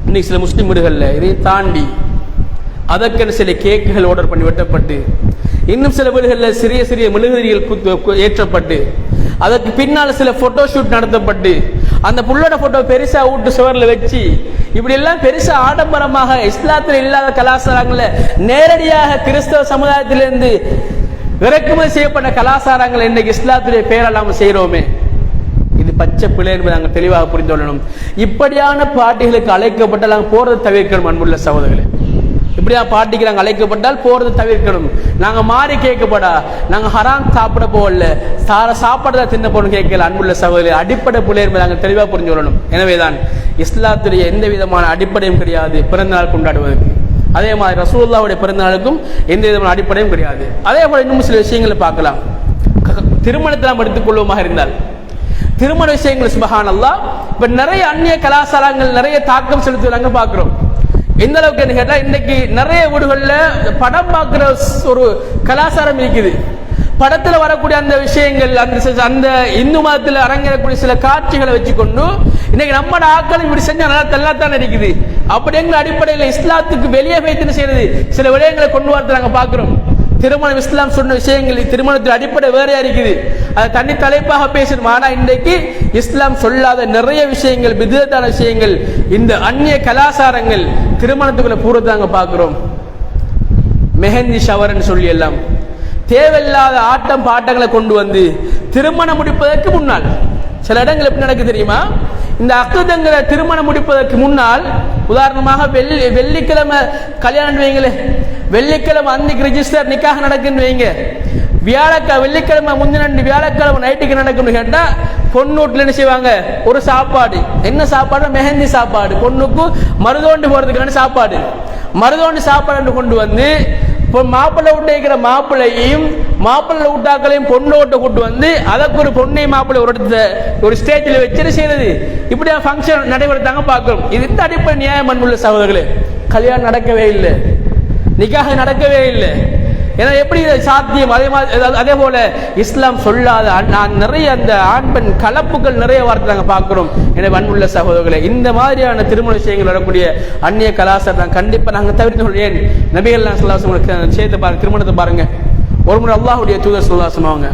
இன்னைக்கு சில முஸ்லிம் வீடுகளில் இதை தாண்டி அதற்கென சில கேக்குகள் ஆர்டர் பண்ணி வெட்டப்பட்டு, இன்னும் சில வீடுகளில் சிறிய சிறிய மெழுகுதிரிகள் ஏற்றப்பட்டு, அதற்கு பின்னால் சில போட்டோ ஷூட் நடத்தப்பட்டு, அந்த புள்ளோட போட்டோ பெருசா வீட்டு சுவரில் வச்சு, இப்படி எல்லாம் பெருசா ஆடம்பரமாக இஸ்லாத்தில் இல்லாத கலாச்சாரங்களை நேரடியாக கிறிஸ்தவ சமுதாயத்திலிருந்து இறக்குமதி செய்யப்பட்ட கலாச்சாரங்களை இன்றைக்கு இஸ்லாத்துடைய பெயரால் நாம் செய்கிறோமே, இது பச்சை பிள்ளை என்பதை நாங்கள் தெளிவாக புரிந்து கொள்ளணும். இப்படியான பாட்டிகளுக்கு அழைக்கப்பட்டால் நாங்கள் போறது தவிர்க்கணும். அன்புள்ள சகோதரர்களே, இப்படியா பாட்டிக்கு நாங்கள் அழைக்கப்பட்டால் போறது தவிர்க்கணும். நாங்க மாறி கேட்கப்படா, நாங்க ஹராம் சாப்பிட போகல, சாப்பாடு தான் தின்ன போகணும் கேட்கல. அன்புள்ள சகோதரர்களே, அடிப்படை பிள்ளை என்பதை நாங்கள் தெளிவாக புரிந்து கொள்ளணும். எனவேதான் இஸ்லாத்துடைய எந்த விதமான அடிப்படையும் கிடையாது பிறந்த நாள் கொண்டாடுவதற்கு. அதே மாதிரி ரசூலுல்லாஹ்வுடைய பிறந்த நாளுக்கும் எந்த விதமான அடிப்படையும் கிடையாது. அதே போல இன்னும் சில விஷயங்களை பார்க்கலாம். திருமணத்தை நாம் எடுத்துக்கொள்வோமாக இருந்தால், திருமண விஷயங்கள் சுப்ஹானல்லாஹ் இப்ப நிறைய அந்நிய கலாச்சாரங்கள் நிறைய தாக்கம் செலுத்துவாங்க பார்க்கிறோம். எந்த அளவுக்கு கேட்டா, இன்னைக்கு நிறைய வீடுகள்ல படம் பார்க்கிற ஒரு கலாச்சாரம் இருக்குது. படத்துல வரக்கூடிய அந்த விஷயங்கள், அந்த இந்து மதத்தில் அரங்கேறக்கூடிய சில காட்சிகளை வச்சுக்கொண்டு இன்னைக்கு நம்ம ஆட்கள் இப்படி செஞ்சா நல்லா தான் இருக்குது. அப்படிங்கிற அடிப்படையில் இஸ்லாத்துக்கு வெளியே வைத்து செய்யறது சில விடயங்களை கொண்டு வரது நாங்க பாக்குறோம். திருமணம் இஸ்லாம் சொன்ன விஷயங்கள் திருமணத்தில் அடிப்படை வேறையா இருக்குது, அதை தனி தலைப்பாக பேசணும். ஆனா இன்றைக்கு இஸ்லாம் சொல்லாத நிறைய விஷயங்கள், பித்அத்தான விஷயங்கள், இந்த அந்நிய கலாச்சாரங்கள் திருமணத்துக்குள்ள பூரத்தாங்க பார்க்கிறோம். மெஹந்தி ஷவர்னு சொல்லி எல்லாம் தேவையில்லாத ஆட்டம் பாட்டங்களை கொண்டு வந்து திருமணம் முடிப்பதற்கு முன்னால் சில இடங்கள் எப்படி நடக்குது தெரியுமா? இந்த அக்குதங்கிற திருமணம் முடிப்பதற்கு முன்னால், உதாரணமாக வெள்ளிக்கிழமை கல்யாணம் வைங்களே, வெள்ளிக்கிழமை அன்னைக்கு ரிஜிஸ்டர் நிக்காக நடக்குன்னு வைங்க, வெள்ளிக்கிழமை முந்தின வியாழக்கிழமை நைட்டுக்கு நடக்கும்னு கேட்டா பொண்ணூட்டில் என்ன செய்வாங்க, ஒரு சாப்பாடு. என்ன சாப்பாடு? மெஹந்தி சாப்பாடு. பொண்ணுக்கு மருதோண்டு போறதுக்கான சாப்பாடு. மருதோண்டு சாப்பாடு கொண்டு வந்து மாப்பிள்ளை விட்டு மாப்பிள்ளையும் மாப்பிள்ளை விட்டாக்களையும் பொண்ணோட்ட கூட்டு வந்து அதற்கு ஒரு பொண்ணை மாப்பிள்ளை ஒரு ஸ்டேஜில் வச்சு செய்யறது. இப்படியா ஃபங்க்ஷன் நடைபெறத்தாங்க பார்க்கிறோம். இது இந்த அடிப்படை நியாயம் அன்புள்ள சகோதரர்களே. கல்யாணம் நடக்கவே இல்லை, நிக்காக நடக்கவே இல்லை. ஏன்னா எப்படி சாத்தியம்? அதே போல இஸ்லாம் சொல்லாத நிறைய அந்த ஆண் பெண் கலப்புகள் நிறைய வார்த்தை நாங்கள் பார்க்கிறோம். எனவே அன்புள்ள சகோதரர்களே, இந்த மாதிரியான திருமண விஷயங்கள் வரக்கூடிய அந்நிய கலாச்சாரம் கண்டிப்பா நாங்கள் தவிர்த்து. ஏன் நபிகள் ஸல்லல்லாஹு சேர்த்து பாருங்க, திருமணத்தை பாருங்க. ஒரு முறை அல்லாஹ்வுடைய தூதர் ஸல்லல்லாஹு அலைஹி வஸல்லம் அவங்க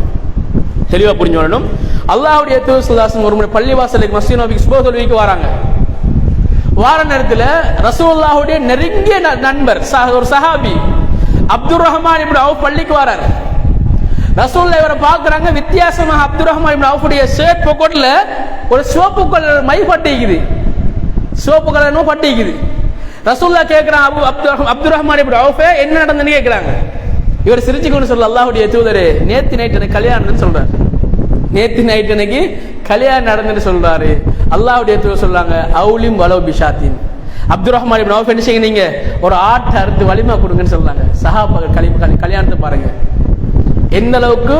தெளிவா புரிஞ்சு வரணும். அல்லாஹ்வுடைய தூதர் ஸல்லல்லாஹு அலைஹி வஸல்லம் ஒரு முறை பள்ளிவாசலுக்கு மஸ்ஜித் நபவிக்கு சுபஹ் தொழுகைக்கு வராங்க. வார நேரத்தில் ரசூலுல்லாஹ்வுடைய நெருங்கிய நண்பர் ஒரு சஹாபி அப்துர் ரஹ்மான் இப்னு அவுஃப் பள்ளிக்கு வரார். ரசூலுல்லாஹ் இவரை பார்க்கறாங்க. வித்தியாசமாக அப்துர் ரஹ்மான் இப்னு அவுஃபுடைய ஷர்ட் பாக்கெட்ல ஒரு சிவப்பு கலர் மை பட்டிக்குது, சிவப்பு கலர் பட்டிக்குது. ரசூலுல்லாஹ் கேக்குறாங்க, அப்துர் ரஹ்மான் இப்னு அவுஃப் என்ன நடந்ததுன்னு கேக்குறாங்க. இவர் சிரிச்சுக்கொண்டு சொல்ல, அல்லாஹ்வுடைய தூதரே, நேத்து நைட் எனக்கு கல்யாணம்னு சொல்றாரு. நேத்து நைட் எனக்கு கல்யாணம் நடந்துன்னு சொல்றாரு. அல்லாஹ்வுடைய தூதர் சொல்றாங்க, அவுலிம் வலவ் பிஷாத்தின். அப்துர் ரஹ்மான் இப்னு அவுஃப் என்ன செய்யுங்க, நீங்க ஒரு ஆட்டை அறுத்து வலிமா கொடுங்கன்னு சொல்றாங்க. சஹாபாக்கள் கல்யாணத்தை பாருங்க, எந்த அளவுக்கு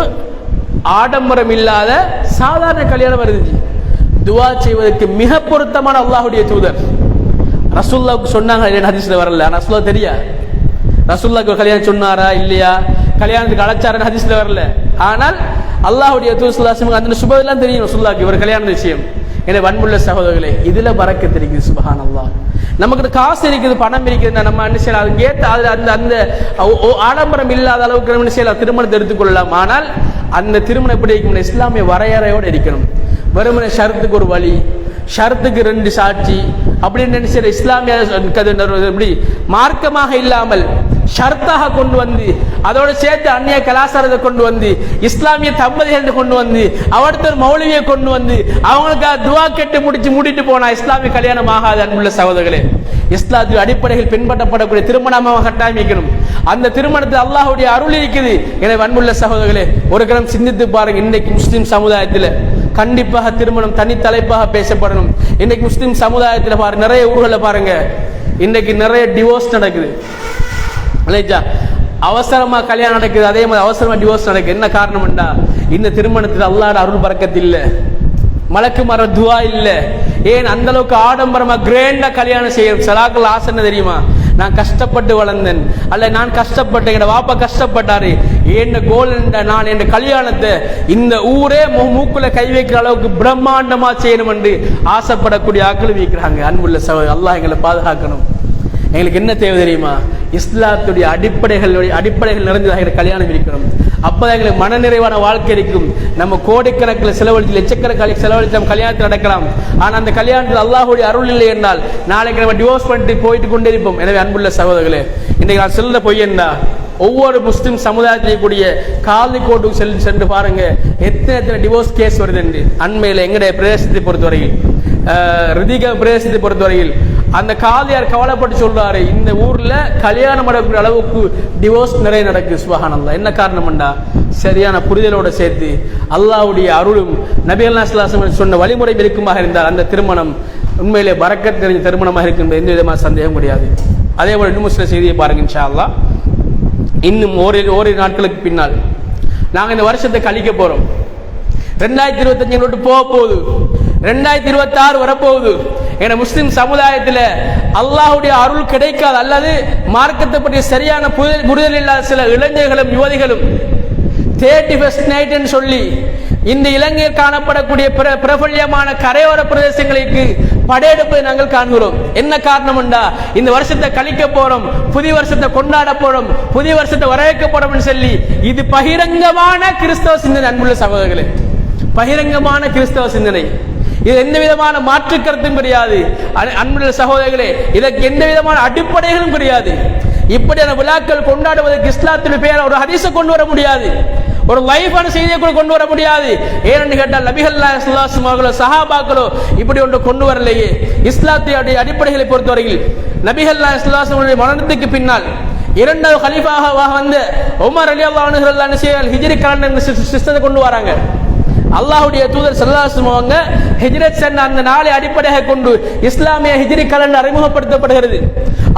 ஆடம்பரம் இல்லாத சாதாரண கல்யாணம் வருது. துவா செய்வதற்கு மிக பொருத்தமான அல்லாஹ்வுடைய தூதர் ரசூலுல்லாஹ்வுக்கு சொன்னாங்க. ஹதீஸ்ல வரல, ரசூலுல்லாஹ் தெரியா ரசூலுல்லாஹ்க்கு கல்யாணம் சொன்னாரா இல்லையா, கல்யாணத்துக்கு அழைச்சாருன்னு ஹதீஸ்ல வரல. ஆனால் அல்லாஹ்வுடைய தூதர் ஸல்லல்லாஹு அலைஹி வஸல்லம் அந்த சுபஹெல்லாம் தெரியும் ரசூலுல்லாஹ்க்கு இவர் கல்யாண விஷயம். எனவே அன்புள்ள சகோதரர்களே, இதுல பரக்கத் இருக்குது. சுப்ஹானல்லாஹ், நமக்கு காசு இருக்குது, பணம் இருக்குது, நம்ம என்ன செய்யலாம், அது கேட்டு அந்த ஆடம்பரம் இல்லாத அளவுக்கு நம்ம என்ன செய்யலாம், திருமணத்தை எடுத்துக்கொள்ளலாம். ஆனால் அந்த திருமணம் எப்படி இருக்கணும், இஸ்லாமிய வரையறையோடு இருக்கணும். வெறுமனே ஷரத்துக்கு ஒரு வழி, ஷரத்துக்கு 2 சாட்சி அப்படின்னு நினைச்ச இஸ்லாமிய எப்படி மார்க்கமாக இல்லாமல் ஷர்த்தாக கொண்டு வந்து அதோட சேர்த்து அந்நிய கலாச்சாரத்தை கொண்டு வந்து இஸ்லாமிய தம்பதிகளை கொண்டு வந்து அவர்த்தர் மௌலவியை கொண்டு வந்து அவங்களுக்கு துவா கேட்டு மூடிட்டு போனா இஸ்லாமிய கல்யாணம் ஆகாது. அன்புள்ள சகோதரர்களே, இஸ்லாத்தின் அடிப்படையில் பின்பற்றப்படக்கூடிய திருமணமாக கட்டாயமிக்கணும். அந்த திருமணத்தில் அல்லாஹ்வுடைய அருள் இருக்குது. எனவே அன்புள்ள சகோதரர்களே, ஒரு கணம் சிந்தித்து பாருங்க. இன்னைக்கு முஸ்லிம் சமுதாயத்தில் கண்டிப்பாக திருமணம் தனி தலைப்பாக பேசப்படணும். இன்னைக்கு முஸ்லிம் சமுதாயத்தில் பாருங்க, நிறைய ஊர்களில் பாருங்க, இன்னைக்கு நிறைய டிவோர்ஸ் நடக்குது. அவசரமா கல்யாணம் நடக்குது, அதே மாதிரி அவசரமா டிவோர்ஸ் நடக்குது. என்ன காரணம்டா, இந்த திருமணத்தில் அல்லாஹ்வுடைய அருள் பரக்கத் இல்ல, மலக்கு மர துவா இல்ல. ஏன் அந்த அளவுக்கு ஆடம்பரமா கிராண்டா கல்யாணம் செய்யணும். சலாக்கள் ஆசை தெரியுமா, நான் கஷ்டப்பட்டு வளர்ந்தேன், அல்ல நான் கஷ்டப்பட்டேன், என் வாப்பா கஷ்டப்பட்டாரு, என்ன கோல் நான் என் கல்யாணத்தை இந்த ஊரே மூக்குல கை வைக்கிற அளவுக்கு பிரம்மாண்டமா செய்யணும் என்று ஆசைப்படக்கூடிய ஆக்கள் வைக்கிறாங்க. அன்புள்ள சகோதரர், அல்லாஹ் எங்களை பாதுகாக்கணும். எங்களுக்கு என்ன தேவை தெரியுமா? இஸ்லாத்துடைய அடிப்படைகள் நிறைந்ததாக கல்யாணம் இருக்கணும். அப்பதான் எங்களுக்கு மனநிறைவான வாழ்க்கை இருக்கும். நம்ம கோடிக்கணக்கில் செலவழித்து லட்சக்கணக்கில் செலவழித்து நம்ம கல்யாணத்தில் நடக்கலாம். ஆனால் அந்த கல்யாணத்தில் அல்லாஹ்வுடைய அருள் இல்லை என்றால் நாளைக்கு நம்ம டிவோர்ஸ் பண்ணிட்டு போயிட்டு கொண்டே இருப்போம். எனவே அன்புள்ள சகோதரர்களே, இன்றைக்கு நான் சொல்ல பொய் என்ன, ஒவ்வொரு முஸ்லிம் சமுதாயத்திலே கூடிய காலி கோர்ட்டுக்கு சென்று பாருங்க எத்தனை டிவோர்ஸ் கேஸ் வருது என்று. அண்மையில் எங்களுடைய பிரதேசத்தை பொறுத்தவரையில், ரிதிகா பிரதேசத்தை பொறுத்தவரையில் அந்த காலியார் கவலைப்பட்டு சொல்றாரு, இந்த ஊர்ல கல்யாணம் நடக்கிற அளவுக்கு டிவோர்ஸ் நிறைய நடக்குது. சுப்ஹானல்லாஹ். என்ன காரணம்டா, சரியான புரிதலோட சேர்த்து அல்லாஹ்வுடைய அருளும் நபி ஸல்லல்லாஹு அலைஹி வஸல்லம் சொன்ன வழிமுறை இருக்குமாக இருந்தால் அந்த திருமணம் உண்மையிலே பரக்கத் நிறைந்த திருமணமாக இருக்கின்ற எந்த விதமான சந்தேகம் கிடையாது. அதே போல இன்னும் சில செய்தியை பாருங்க இன்ஷா அல்லாஹ். இன்னும் ஓரிரு நாட்களுக்கு பின்னால் நாங்கள் இந்த வருஷத்தை கழிக்க போறோம். 2025 போக போகுது, 2026 வரப்போகுது. என முஸ்லிம் சமுதாயத்தில் அல்லாஹ்வுடைய அருள் கிடைக்காது அல்லது மார்க்கத்தை பற்றிய சரியான புரிதல் இல்லாத சில இளைஞர்களும் யுவதிகளும் 31st நைட் என்று சொல்லி இந்த இலங்கையில் காணப்படக்கூடிய பிரபல்யமான கரையோர பிரதேசங்களுக்கு படையெடுப்பதை நாங்கள் காண்கிறோம். என்ன காரணம் என்றா, இந்த வருஷத்தை கழிக்க போறோம், புதிய வருஷத்தை கொண்டாட போறோம், புதிய வருஷத்தை வரவேற்க போறோம் சொல்லி இது பகிரங்கமான கிறிஸ்தவ சிந்தனை. அன்புள்ள சகோதரர்களே, பகிரங்கமான கிறிஸ்தவ சிந்தனை. இது எந்த விதமான மாற்று கருத்தும் கிடையாது. அன்புள்ள சகோதரர்களே, இதற்கு எந்த விதமான அடிப்படைகளும் கிடையாது. இப்படியான விழாக்கள் கொண்டாடுவதற்கு இஸ்லாத்தின் பெயர் ஒரு ஹதீஸை கொண்டு வர முடியாது, ஒரு லைஃபான செய்தியை கூட கொண்டு வர முடியாது. ஏனென்று கேட்டால் நபிகள் ஸல்லல்லாஹு அலைஹி வஸல்லம் சஹாபாக்களோ இப்படி ஒன்று கொண்டு வரலையே. இஸ்லாத்தினுடைய அடிப்படைகளை பொறுத்தவரையில் நபிகள் ஸல்லல்லாஹு அலைஹி வஸல்லம் மரணத்துக்கு பின்னால் இரண்டாவது கலீஃபாவாக வந்த உமர் ரலியல்லாஹு அன்ஹு ஹிஜ்ரி காலண்டர் சிஸ்டத்தை கொண்டு வராங்க. அல்லாஹ்வுடைய தூதர் ஸல்லல்லாஹு அலைஹி வஸல்லம் அவங்க ஹிஜ்ரத் சென்ற அந்த நாளை அடிப்படையாக கொண்டு இஸ்லாமிய ஹிஜ்ரி காலண்டர் அறிமுகப்படுத்தப்படுகிறது.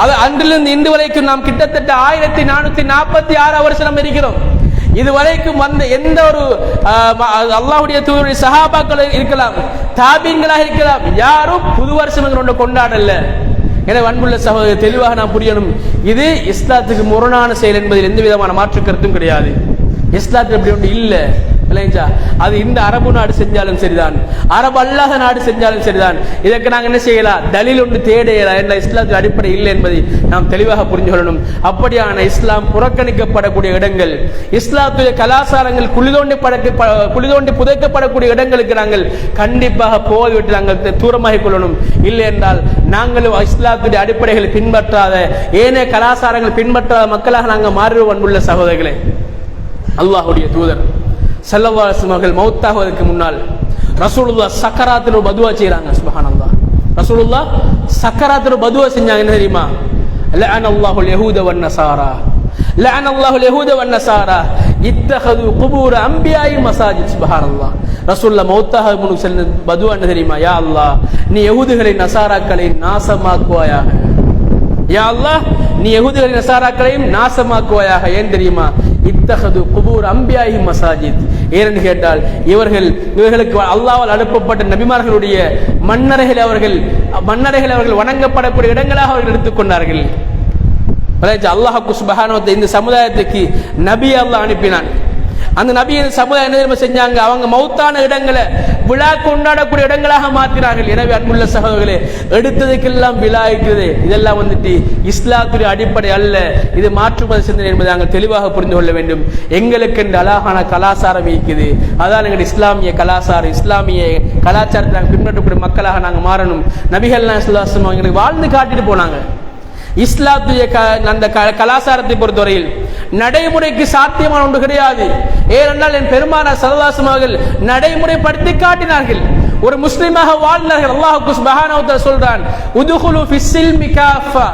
அது அன்றிலிருந்து இன்று வரைக்கும் நாம் கிட்டத்தட்ட 1446 வருஷம் இருக்கிறோம். இதுவரைக்கும் வந்த எந்த ஒரு அல்லாஹ்வுடைய தூதருடைய சஹாபாக்கள் இருக்கலாம், தாபீன்களாக இருக்கலாம், யாரும் புது வருஷம் ஒன்று கொண்டாடல. எனவே அன்புள்ள சகோதரர், தெளிவாக நாம் புரியணும், இது இஸ்லாத்துக்கு முரணான செயல் என்பதில் எந்த விதமான மாற்று கருத்தும் கிடையாது. இஸ்லாத்தில் அப்படி ஒன்று இல்லை. அது இந்த அரபு நாடு செஞ்சாலும் சரிதான், அரபு அல்லாத நாடு செஞ்சாலும் சரிதான். இதற்கு நாங்கள் என்ன செய்யலாம், தலீல் ஒன்று தேடையலாம். என்ற இஸ்லாத்துக்கு அடிப்படை இல்லை என்பதை நாம் தெளிவாக புரிந்து கொள்ளணும். அப்படியான இஸ்லாம் புறக்கணிக்கப்படக்கூடிய இடங்கள், இஸ்லாத்துடைய கலாச்சாரங்கள் குழி தோண்டி புதைக்கப்படக்கூடிய இடங்களுக்கு நாங்கள் கண்டிப்பாக போய்விட்டு நாங்கள் தூரமாகிக் கொள்ளணும். இல்லை என்றால் நாங்களும் இஸ்லாத்துடைய அடிப்படைகளை பின்பற்றாத, ஏனைய கலாச்சாரங்கள் பின்பற்றாத மக்களாக நாங்கள் மாறுவோம். அன்புள்ள சகோதரர்களே, அல்லாஹ்வுடைய தூதர் ஸல்லல்லாஹு அலைஹி வஸல்லம் அவர்கள் மௌத்தாகுவதற்கு முன்னால் ரசூலுல்லாஹ் சக்கராத்துல பதுவா செய்றாங்க. சுப்ஹானல்லாஹ். ரசூலுல்லாஹ் சக்கராத்துல பதுவா செஞ்சாங்க. என்ன தெரியுமா? லஅனல்லாஹுல் யஹூத வன் நஸாரா, லஅனல்லாஹுல் யஹூத வன் நஸாரா இத்தஹது குபூர் அன்பியாஇ மசாஜித். சுப்ஹானல்லாஹ். ரசூலுல்லாஹ் மௌத்தாகுவதற்கு முன் சொன்ன பதுவா என்ன தெரியுமா? யா அல்லாஹ், நீ யஹூதிகளை நஸாராக்களை நாசமாக்குவாயாக. யா அல்லாஹ், நீ யஹூதிகளை நஸாராக்களையும் நாசமாக்குவாயாக. ஏன் தெரியுமா? இத்தஹது குபூர் அன்பியாஇ மசாஜித். ஏன்னு கேட்டால் இவர்களுக்கு அல்லாஹ்வால் அனுப்பப்பட்ட நபிமார்களுடைய மன்னரைகளை அவர்கள் வணங்கப்படக்கூடிய இடங்களாக அவர்கள் எடுத்துக்கொண்டார்கள். அல்லாஹ் சுப்ஹானஹு வ தஆலா இந்த சமுதாயத்துக்கு நபி அல்லாஹ் அனுப்பினான். அந்த நபியின் சமுதாயம் என்ன செஞ்சாங்க? அவங்க மௌத்தான இடங்களை விழா கொண்டாடக்கூடிய இடங்களாக மாற்றினார்கள். எனவே அன்புள்ள சகோதரர்களே, எடுத்ததுக்கெல்லாம் விழா இருக்கிறது, இதெல்லாம் இஸ்லாத்துடைய அடிப்படை அல்ல, இது மாற்று மத சிந்தனை என்பதை நாங்கள் தெளிவாக புரிந்து கொள்ள வேண்டும். எங்களுக்கு என்று அழகான கலாச்சாரம் இருக்குது, அதான் எங்கள் இஸ்லாமிய கலாச்சாரம். இஸ்லாமிய கலாச்சாரத்தை நாங்கள் பின்பற்றக்கூடிய மக்களாக நாங்கள் மாறணும். நபிகள் ஸல்லல்லாஹு அலைஹி வஸல்லம் எங்களுக்கு வாழ்ந்து காட்டிட்டு போனாங்க. இஸ்லாத்துடைய அந்த கலாச்சாரத்தை பொறுத்தவரையில் நடைமுறைக்கு சாத்தியமான ஒன்று கிடையாது. ஏனென்றால் என் பெருமானார் ஸல்லல்லாஹு அலைஹி வஸல்லம் அவர்கள் நடைமுறைப்படுத்தி காட்டினார்கள், ஒரு முஸ்லிமாக வாழ்ந்தார்கள். அல்லாஹ் சுப்ஹானஹு வ தஆலா சொல்றான், உதுகுலு ஃபிஸ்ஸில்மி காஃபா,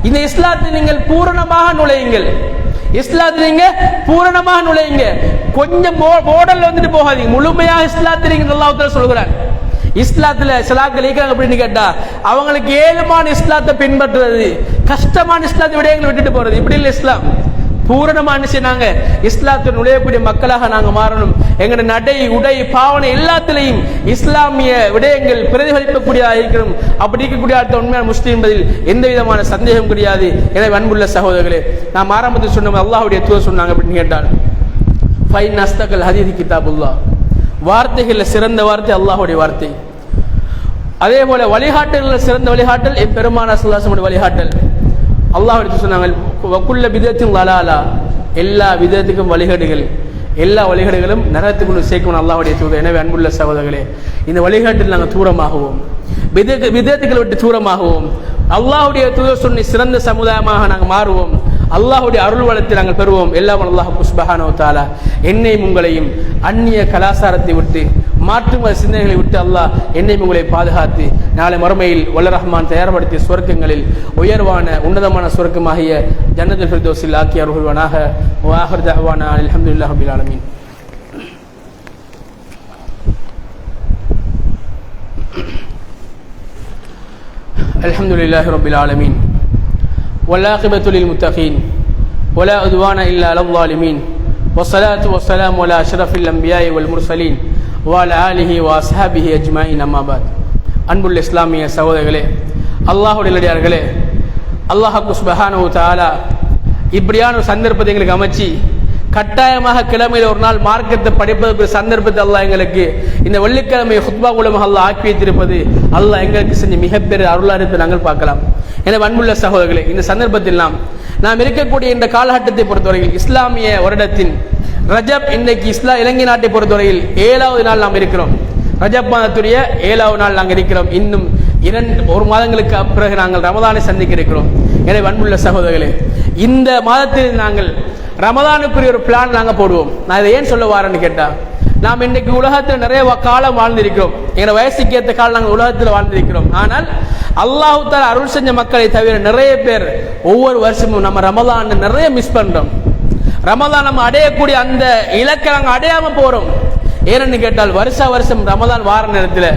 இந்த இஸ்லாத்தில் நீங்கள் பூரணமாக நுழையுங்கள், இஸ்லாத்தில் நீங்க பூரணமாக நுழையுங்க, கொஞ்சம் மோடல்ல வந்துட்டு போகாதீங்க, முழுமையாக இஸ்லாத்தில் நீங்க அல்லாஹ் தஆலா சொல்கிறான். இஸ்லாத்துல சிலாக்கள் இருக்கிறாங்க அப்படின்னு கேட்டா அவங்களுக்கு ஏழுமான இஸ்லாத்தை பின்பற்றுறது, கஷ்டமான இஸ்லாத்தை விடயங்களை விட்டுட்டு போறது, இப்படி இல்லை இஸ்லாம். பூரணமா என்ன செய்யறாங்க, இஸ்லாத்தில் நுழையக்கூடிய மக்களாக நாங்க மாறணும். எங்களுடைய நடை, உடை, பாவனை எல்லாத்திலையும் இஸ்லாமிய விடயங்கள் பிரதிபலிக்கக்கூடியதாக இருக்கணும். அப்படி இருக்கக்கூடிய அடுத்த உண்மையான முஸ்லீம் என்பதில் எந்த விதமான சந்தேகம் கிடையாது. எனவே அன்புள்ள சகோதரர்களே, நாம் ஆரம்பத்தில் சொன்னோம் அல்லாஹ்வுடைய தூதர் சொன்னாங்க அப்படின்னு கேட்டால் ஃபைன் அஸ்தகல் ஹதீஸ் கிதாபுல்லாஹ், வார்த்தைகளில் சிறந்த வார்த்தை அல்லாஹ்வுடைய வார்த்தை. அதே போல வழிகாட்டல்களில் சிறந்த வழிகாட்டல் என் பெருமானார் ஸல்லல்லாஹு அலைஹி வஸல்லம் வழிகாட்டல். அல்லாஹ் எடுத்து சொன்னாங்க வக்குல்ல பிதத்தின் லலாலா, எல்லா விதத்துக்கும் வழிகாட்டுகள், எல்லா வழிகாட்டுகளும் நரகத்துக்குள்ள சேர்க்கணும் அல்லாஹ்வுடைய தூதர். எனவே அன்புள்ள சகோதரர்களே, இந்த வழிகாட்டில் நாங்கள் தூரமாகவும் விதத்துக்களை விட்டு தூரமாகவும் அல்லாஹ்வுடைய தூதர் சொன்ன சிறந்த சமுதாயமாக நாங்கள் மாறுவோம். அல்லாஹ்வுடைய அருள் வளத்தை நாங்கள் பெறுவோம். எல்லாம் அல்லாஹ் சுப்ஹானஹு வ தஆலா என்னையும் உங்களையும் அந்நிய கலாச்சாரத்தை விட்டு, மாற்றுமத சிந்தனைகளை விட்டு அல்லாஹ் என்னையும் உங்களை பாதுகாத்து நாளை மறுமையில் வல்ல ரஹ்மான் தயார்படுத்திய சுவர்க்கங்களில் உயர்வான உன்னதமான சுவர்க்கமாகிய ஜன்னத்துல் ஃபிர்தௌஸில் ஆக்கி அருள்வானாக. வ ஆகிரு தஅவானா அல்ஹம்துலில்லாஹி ரப்பில் ஆலமீன். அல்ஹம்துலில்லாஹி ரப்பில் ஆலமீன். والعاقبة للمتقين ولا عدوان إلا على الظالمين والصلاة والسلام على أشرف الأنبياء والمرسلين وعلى آله وأصحابه أجمعين أما بعد. அன்புள்ள இஸ்லாமிய சகோதரர்களே, அல்லாஹ்வுடைய நல்லடியார்களே, அல்லாஹ் சுப்ஹானஹு வ தஆலா இப்படியான ஒரு சந்தர்ப்பத்தை எங்களுக்கு அமைச்சு கட்டாயமாக கிழமையில் ஒரு நாள் மார்க்கத்தை படிப்பதற்கு சந்தர்ப்பத்தை அல்லாஹ் எங்களுக்கு இந்த வெள்ளிக்கிழமை ஹுத்பா மூலமாக அல்லாஹ் ஆக்கி வைத்திருப்பது அல்லாஹ் எங்களுக்கு செஞ்ச மிகப்பெரிய அருளாரத்தை நாங்கள் பார்க்கலாம். எனவே அன்புள்ள சகோதரர்களே, இந்த சந்தர்ப்பத்தில் நாம் இருக்கக்கூடிய இந்த காலகட்டத்தை பொறுத்தவரையில் இஸ்லாமிய வருடத்தின் ரஜப், இன்னைக்கு இலங்கை நாட்டை பொறுத்தவரையில் 7வது நாள் நாம் இருக்கிறோம். ரஜப் மாதத்துடைய 7வது நாள் நாங்கள் இருக்கிறோம். இன்னும் 1 மாதங்களுக்கு பிறகு நாங்கள் ரமதானை சந்திக்க இருக்கிறோம். எனவே அன்புள்ள சகோதரர்களே, இந்த மாதத்தில் நாங்கள் ரமதானுக்குரிய ஒரு பிளான் நாங்கள் போடுவோம். நான் இதை ஏன் சொல்ல வாரேன்னு கேட்டால், நாம் இன்றைக்கு உலகத்தில் நிறைய காலம் வாழ்ந்திருக்கிறோம். எங்களை வயசுக்கு ஏற்ற காலம் நாங்கள் உலகத்தில் வாழ்ந்திருக்கிறோம். ஆனால் அல்லாஹ் தஆலா அருள் செஞ்ச மக்களை தவிர நிறைய பேர் ஒவ்வொரு வருஷமும் நம்ம ரமலான் நிறைய மிஸ் பண்றோம். ரமலான் நம்ம அடையக்கூடிய அந்த இலக்கை நாங்கள் அடையாம போறோம். ஏன்னு கேட்டால் வருஷம் ரமலான் வார நேரத்தில்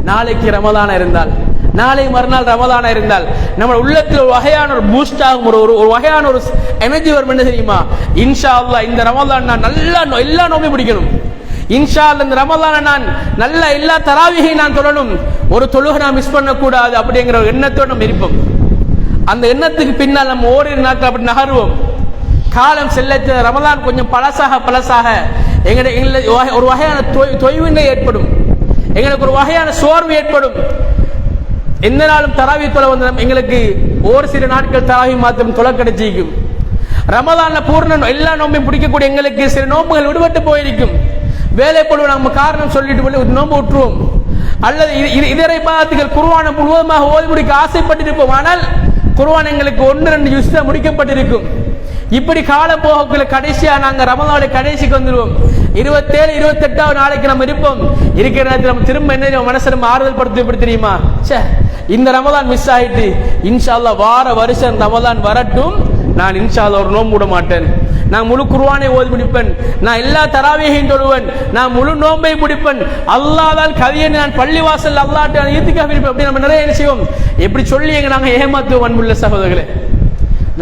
நாளைக்கு ரமலானா இருந்தால், நாளை மறுநாள் ரமலானா இருந்தால் நம்ம உள்ளத்தில் ஒரு வகையான ஒரு பூஸ்ட் ஆகும், ஒரு வகையான ஒரு எனர்ஜி வரும். என்ன தெரியுமா, இன்ஷா அல்லாஹ் இந்த ரமலான் நான் நல்லா எல்லா நோம்பி பிடிக்கணும், இன்ஷா அல்லாஹ் இந்த ரமலானை நான் நல்ல எல்லா தராவிகை நான் தொழணும், ஒரு தொழுகை நான் மிஸ் பண்ணக்கூடாது அப்படிங்கிற ஒரு எண்ணத்தோடு நம்ம இருப்போம். அந்த எண்ணத்துக்கு பின்னால் நம்ம ஓரிரு நாட்கள் அப்படி நகருவோம். காலம் செல்ல ரமலான் கொஞ்சம் பழசாக எங்களுக்கு ஒரு வகையான தொய்வினை ஏற்படும், எங்களுக்கு ஒரு வகையான சோர்வு ஏற்படும். எந்த நாளும் தராவி தொலை வந்து எங்களுக்கு ஒரு சில நாட்கள் தராவி மாத்திரம் தொலை கிடைச்சிக்கும். ரமலான்ல பூர்ண எல்லா நோம்பையும் பிடிக்கக்கூடிய எங்களுக்கு சில நோம்புகள் விடுபட்டு போயிருக்கும். வேலை பொழுது நம்ம காரணம் சொல்லிட்டு நோம்பு விட்டுருவோம். அல்லது இதர இபாதத்துகள் குர்ஆனை முழுவதுமாக ஓதி முடிக்க ஆசைப்பட்டிருப்போம். ஆனால் குர்ஆன் எங்களுக்கு 1-2 ஜுஸ் தான் முடிக்கப்பட்டிருக்கும். இப்படி காலம் போகக்குள்ள கடைசியா நாங்க ரமலானுடைய கடைசிக்கு வந்துடுவோம். 27, 28வது நாளைக்கு நம்ம இருப்போம். இருக்கிற நேரத்தில் நம்ம திரும்ப என்ன மனசை நம்ம ஆறுதல் படுத்த தெரியுமா, இந்த ரமலான் மிஸ் ஆயிட்டு, இன்ஷா அல்லாஹ் வார வருஷம் ரமலான் வரட்டும், நான் இன்ஷா அல்லாஹ் ஒரு நோம்பு விட மாட்டேன், நான் முழு குர்ஆனை ஓதி முடிப்பேன், நான் எல்லா தராவீகையும் தொழுவேன், நான் முழு நோம்பை முடிப்பேன், அல்லாஹ்வால் கவியை நான் பள்ளிவாசல் அல்லாஹ்ட்ட ஈத்திகாஃப் இருப்பேன். அப்படி நம்ம நிறைய என்ன செய்வோம், எப்படி சொல்லி நாங்க ஏமாத்துவோம். அன்புள்ள சகோதரர்களே,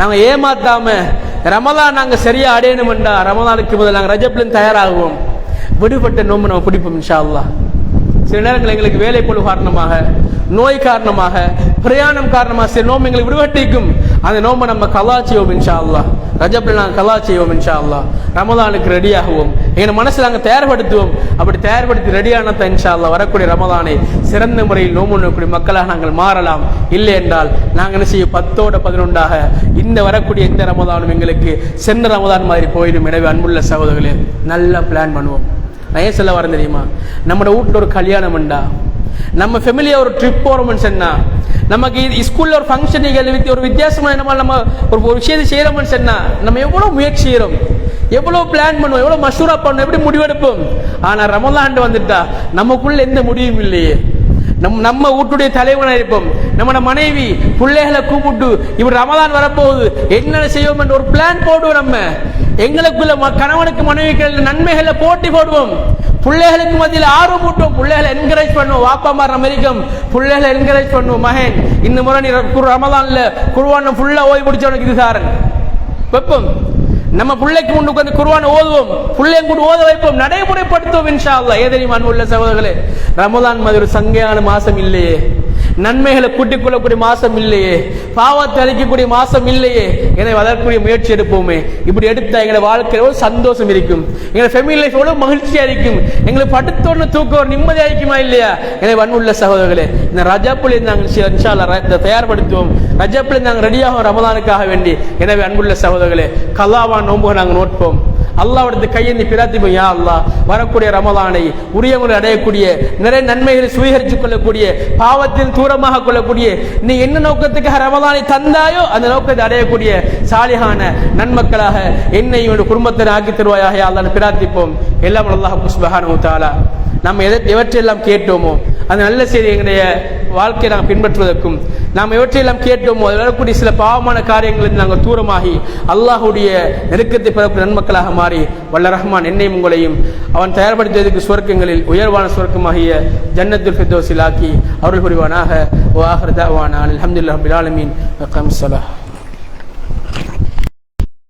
நாங்க ஏமாத்தாம ரமலான் நாங்க சரியா அடையணும்டா, ரமலானுக்கு முதல் நாங்க ரஜப்ல தயாராகுவோம். விடுபட்ட நோம்பு நம்ம பிடிப்போம் இன்ஷா அல்லாஹ். சில நேரங்கள் எங்களுக்கு வேலை பொழு காரணமாக, நோய் காரணமாக, பிரயாணம் காரணமாக சில நோம்பு எங்களுக்கு விடுபட்டிருக்கும். அந்த நோம்பை நம்ம கலா செய்வோம் இன்ஷா அல்லாஹ். ரஜப்ல நாங்கள் கலா செய்வோம் இன்ஷா அல்லாஹ். ரமலானுக்கு ரெடி ஆகுவோம், எங்க மனசு நாங்கள் தயார்படுத்துவோம். அப்படி தயார்படுத்தி ரெடியானதான் இன்ஷா அல்லாஹ் வரக்கூடிய ரமலானை சிறந்த முறையில் நோம்பு நோக்கக்கூடிய மக்களாக நாங்கள் மாறலாம். இல்லை என்றால் நாங்கள் என்ன செய்ய 10ஓட 11ஆக இந்த வரக்கூடிய இந்த ரமலானும் எங்களுக்கு சென்ற ரமலான் மாதிரி போயிடும். எனவே அன்புள்ள சகோதரர்களே, நல்லா பிளான் பண்ணுவோம். நான் ஏன் சொல்ல வரேன் தெரியுமா, நம்ம வீட்டில் ஒரு கல்யாணம் உண்டா, நம்ம ஃபேமிலியா ஒரு ட்ரிப் போறோம்னு சொன்னா, நமக்கு ஸ்கூல்ல ஒரு ஃபங்க்ஷன் ஒரு வித்தியாசமான நம்ம ஒரு விஷயத்தை செய்யறோம்னு சொன்னா, நம்ம எவ்வளவு முயற்சி செய்யறோம், எவ்வளவு பிளான் பண்ணுவோம், எவ்வளவு மஷூரா பண்ணுவோம், எப்படி முடிவெடுப்போம். ஆனா ரமலான் வந்துட்டா நமக்குள்ள எந்த முடிவும் இல்லையே. நம்ம வீட்டுடைய தலைவனாக இருப்போம், நம்ம மனைவி பிள்ளைகளை கூப்பிட்டு இப்படி ரமலான் வரப்போகுது என்ன செய்வோம் என்ற ஒரு பிளான் போடுவோம். நம்ம எங்களுக்குள்ள கணவனுக்கு மனைவிக்கு நன்மைகளை போட்டி போடுவோம், பிள்ளைகளுக்கு மத்தியில் ஆர்வம் ஊட்டுவோம், பிள்ளைகளை என்கரேஜ் பண்ணுவோம். வாப்பாமார் அமெரிக்கம் பிள்ளைகளை என்கரேஜ் பண்ணுவோம், மகன் இந்த முறை நீ ரமலான்ல குர்ஆன் ஃபுல்லா ஓய்வு முடிச்சவனுக்கு இது சாரன் வைப்போம். நம்ம பிள்ளைக்கு முன்னுக்கு வந்து குர்ஆன் ஓதுவோம், பிள்ளைங்க கூட ஓத வைப்போம், நடைமுறைப்படுத்துவோம் இன்ஷா அல்லாஹ். ஏதேனும் அன்புள்ள சகோதரர்களே, ரமலான் மாதிரி ஒரு சங்கையான மாசம் இல்லையே, நன்மைகளை கூட்டிக் கொள்ளக்கூடிய மாசம் இல்லையே, பாவத்தை அழிக்கக்கூடிய மாசம் இல்லையே. எனவே அதற்குரிய முயற்சி எடுப்போமே. இப்படி எடுத்தா எங்களை வாழ்க்கையில் ஒரு சந்தோஷம் இருக்கும், எங்களை ஃபேமிலி லைஃப் எவ்வளவு மகிழ்ச்சியா இருக்கும், எங்களுக்கு படுத்தோன்னு தூக்க ஒரு நிம்மதியா இருக்குமா இல்லையா? எனவே அன்புள்ள சகோதரர்களே, இந்த ரஜப்புல நாங்கள் இன்ஷா அல்லாஹ் தயார்படுத்துவோம். ரஜப்புல நாங்கள் ரெடியாகும் ரமலானுக்காக வேண்டி. எனவே அன்புள்ள சகோதரர்களே, கல்லாவான் நோன்புகளை நாங்கள் நோட்போம். அல்லாஹ்விடத்து கையேந்தி பிரார்த்திப்போம், யா அல்லாஹ் வரக்கூடிய ரமலானை உரியவங்களை அடையக்கூடிய, நிறைய நன்மைகளை சுவீகரித்துக் கொள்ளக்கூடிய, பாவத்தில் தூரமாக கொள்ளக்கூடிய, நீ என்ன நோக்கத்துக்காக ரமலானை தந்தாயோ அந்த நோக்கத்தை அடையக்கூடிய சாலிஹான நன்மக்களாக என்னை என்னுடைய குடும்பத்தை ஆக்கி தருவாயாக யா அல்லாஹ் பிரார்த்திப்போம். எல்லாம் அல்லாஹ் சுப்ஹானஹு வ தஆலா நாம் எவற்றையெல்லாம் கேட்டோமோ அந்த நல்ல செய்தி எங்களுடைய வாழ்க்கையை நாங்கள் பின்பற்றுவதற்கும், நாம் எவற்றையெல்லாம் கேட்டோமோ அதில் வரக்கூடிய சில பாவமான காரியங்களில் நாங்கள் தூரமாகி அல்லாஹுடைய நெருக்கத்தை பெறக்கூடிய நன்மக்களாக மாறி வல்ல ரஹ்மான் என்னையும் உங்களையும் அவன் தயார்படுத்தியதற்கு சுவர்க்கங்களில் உயர்வான சுவர்க்கமாகிய ஜன்னத்துல் ஃபிர்தௌஸில் ஆக்கி அருள் புரிவானாக. வ ஆகிரு தஅவானா அல்ஹம்துலில்லாஹி ரப்பில் ஆலமீன். வ ஸலாம்.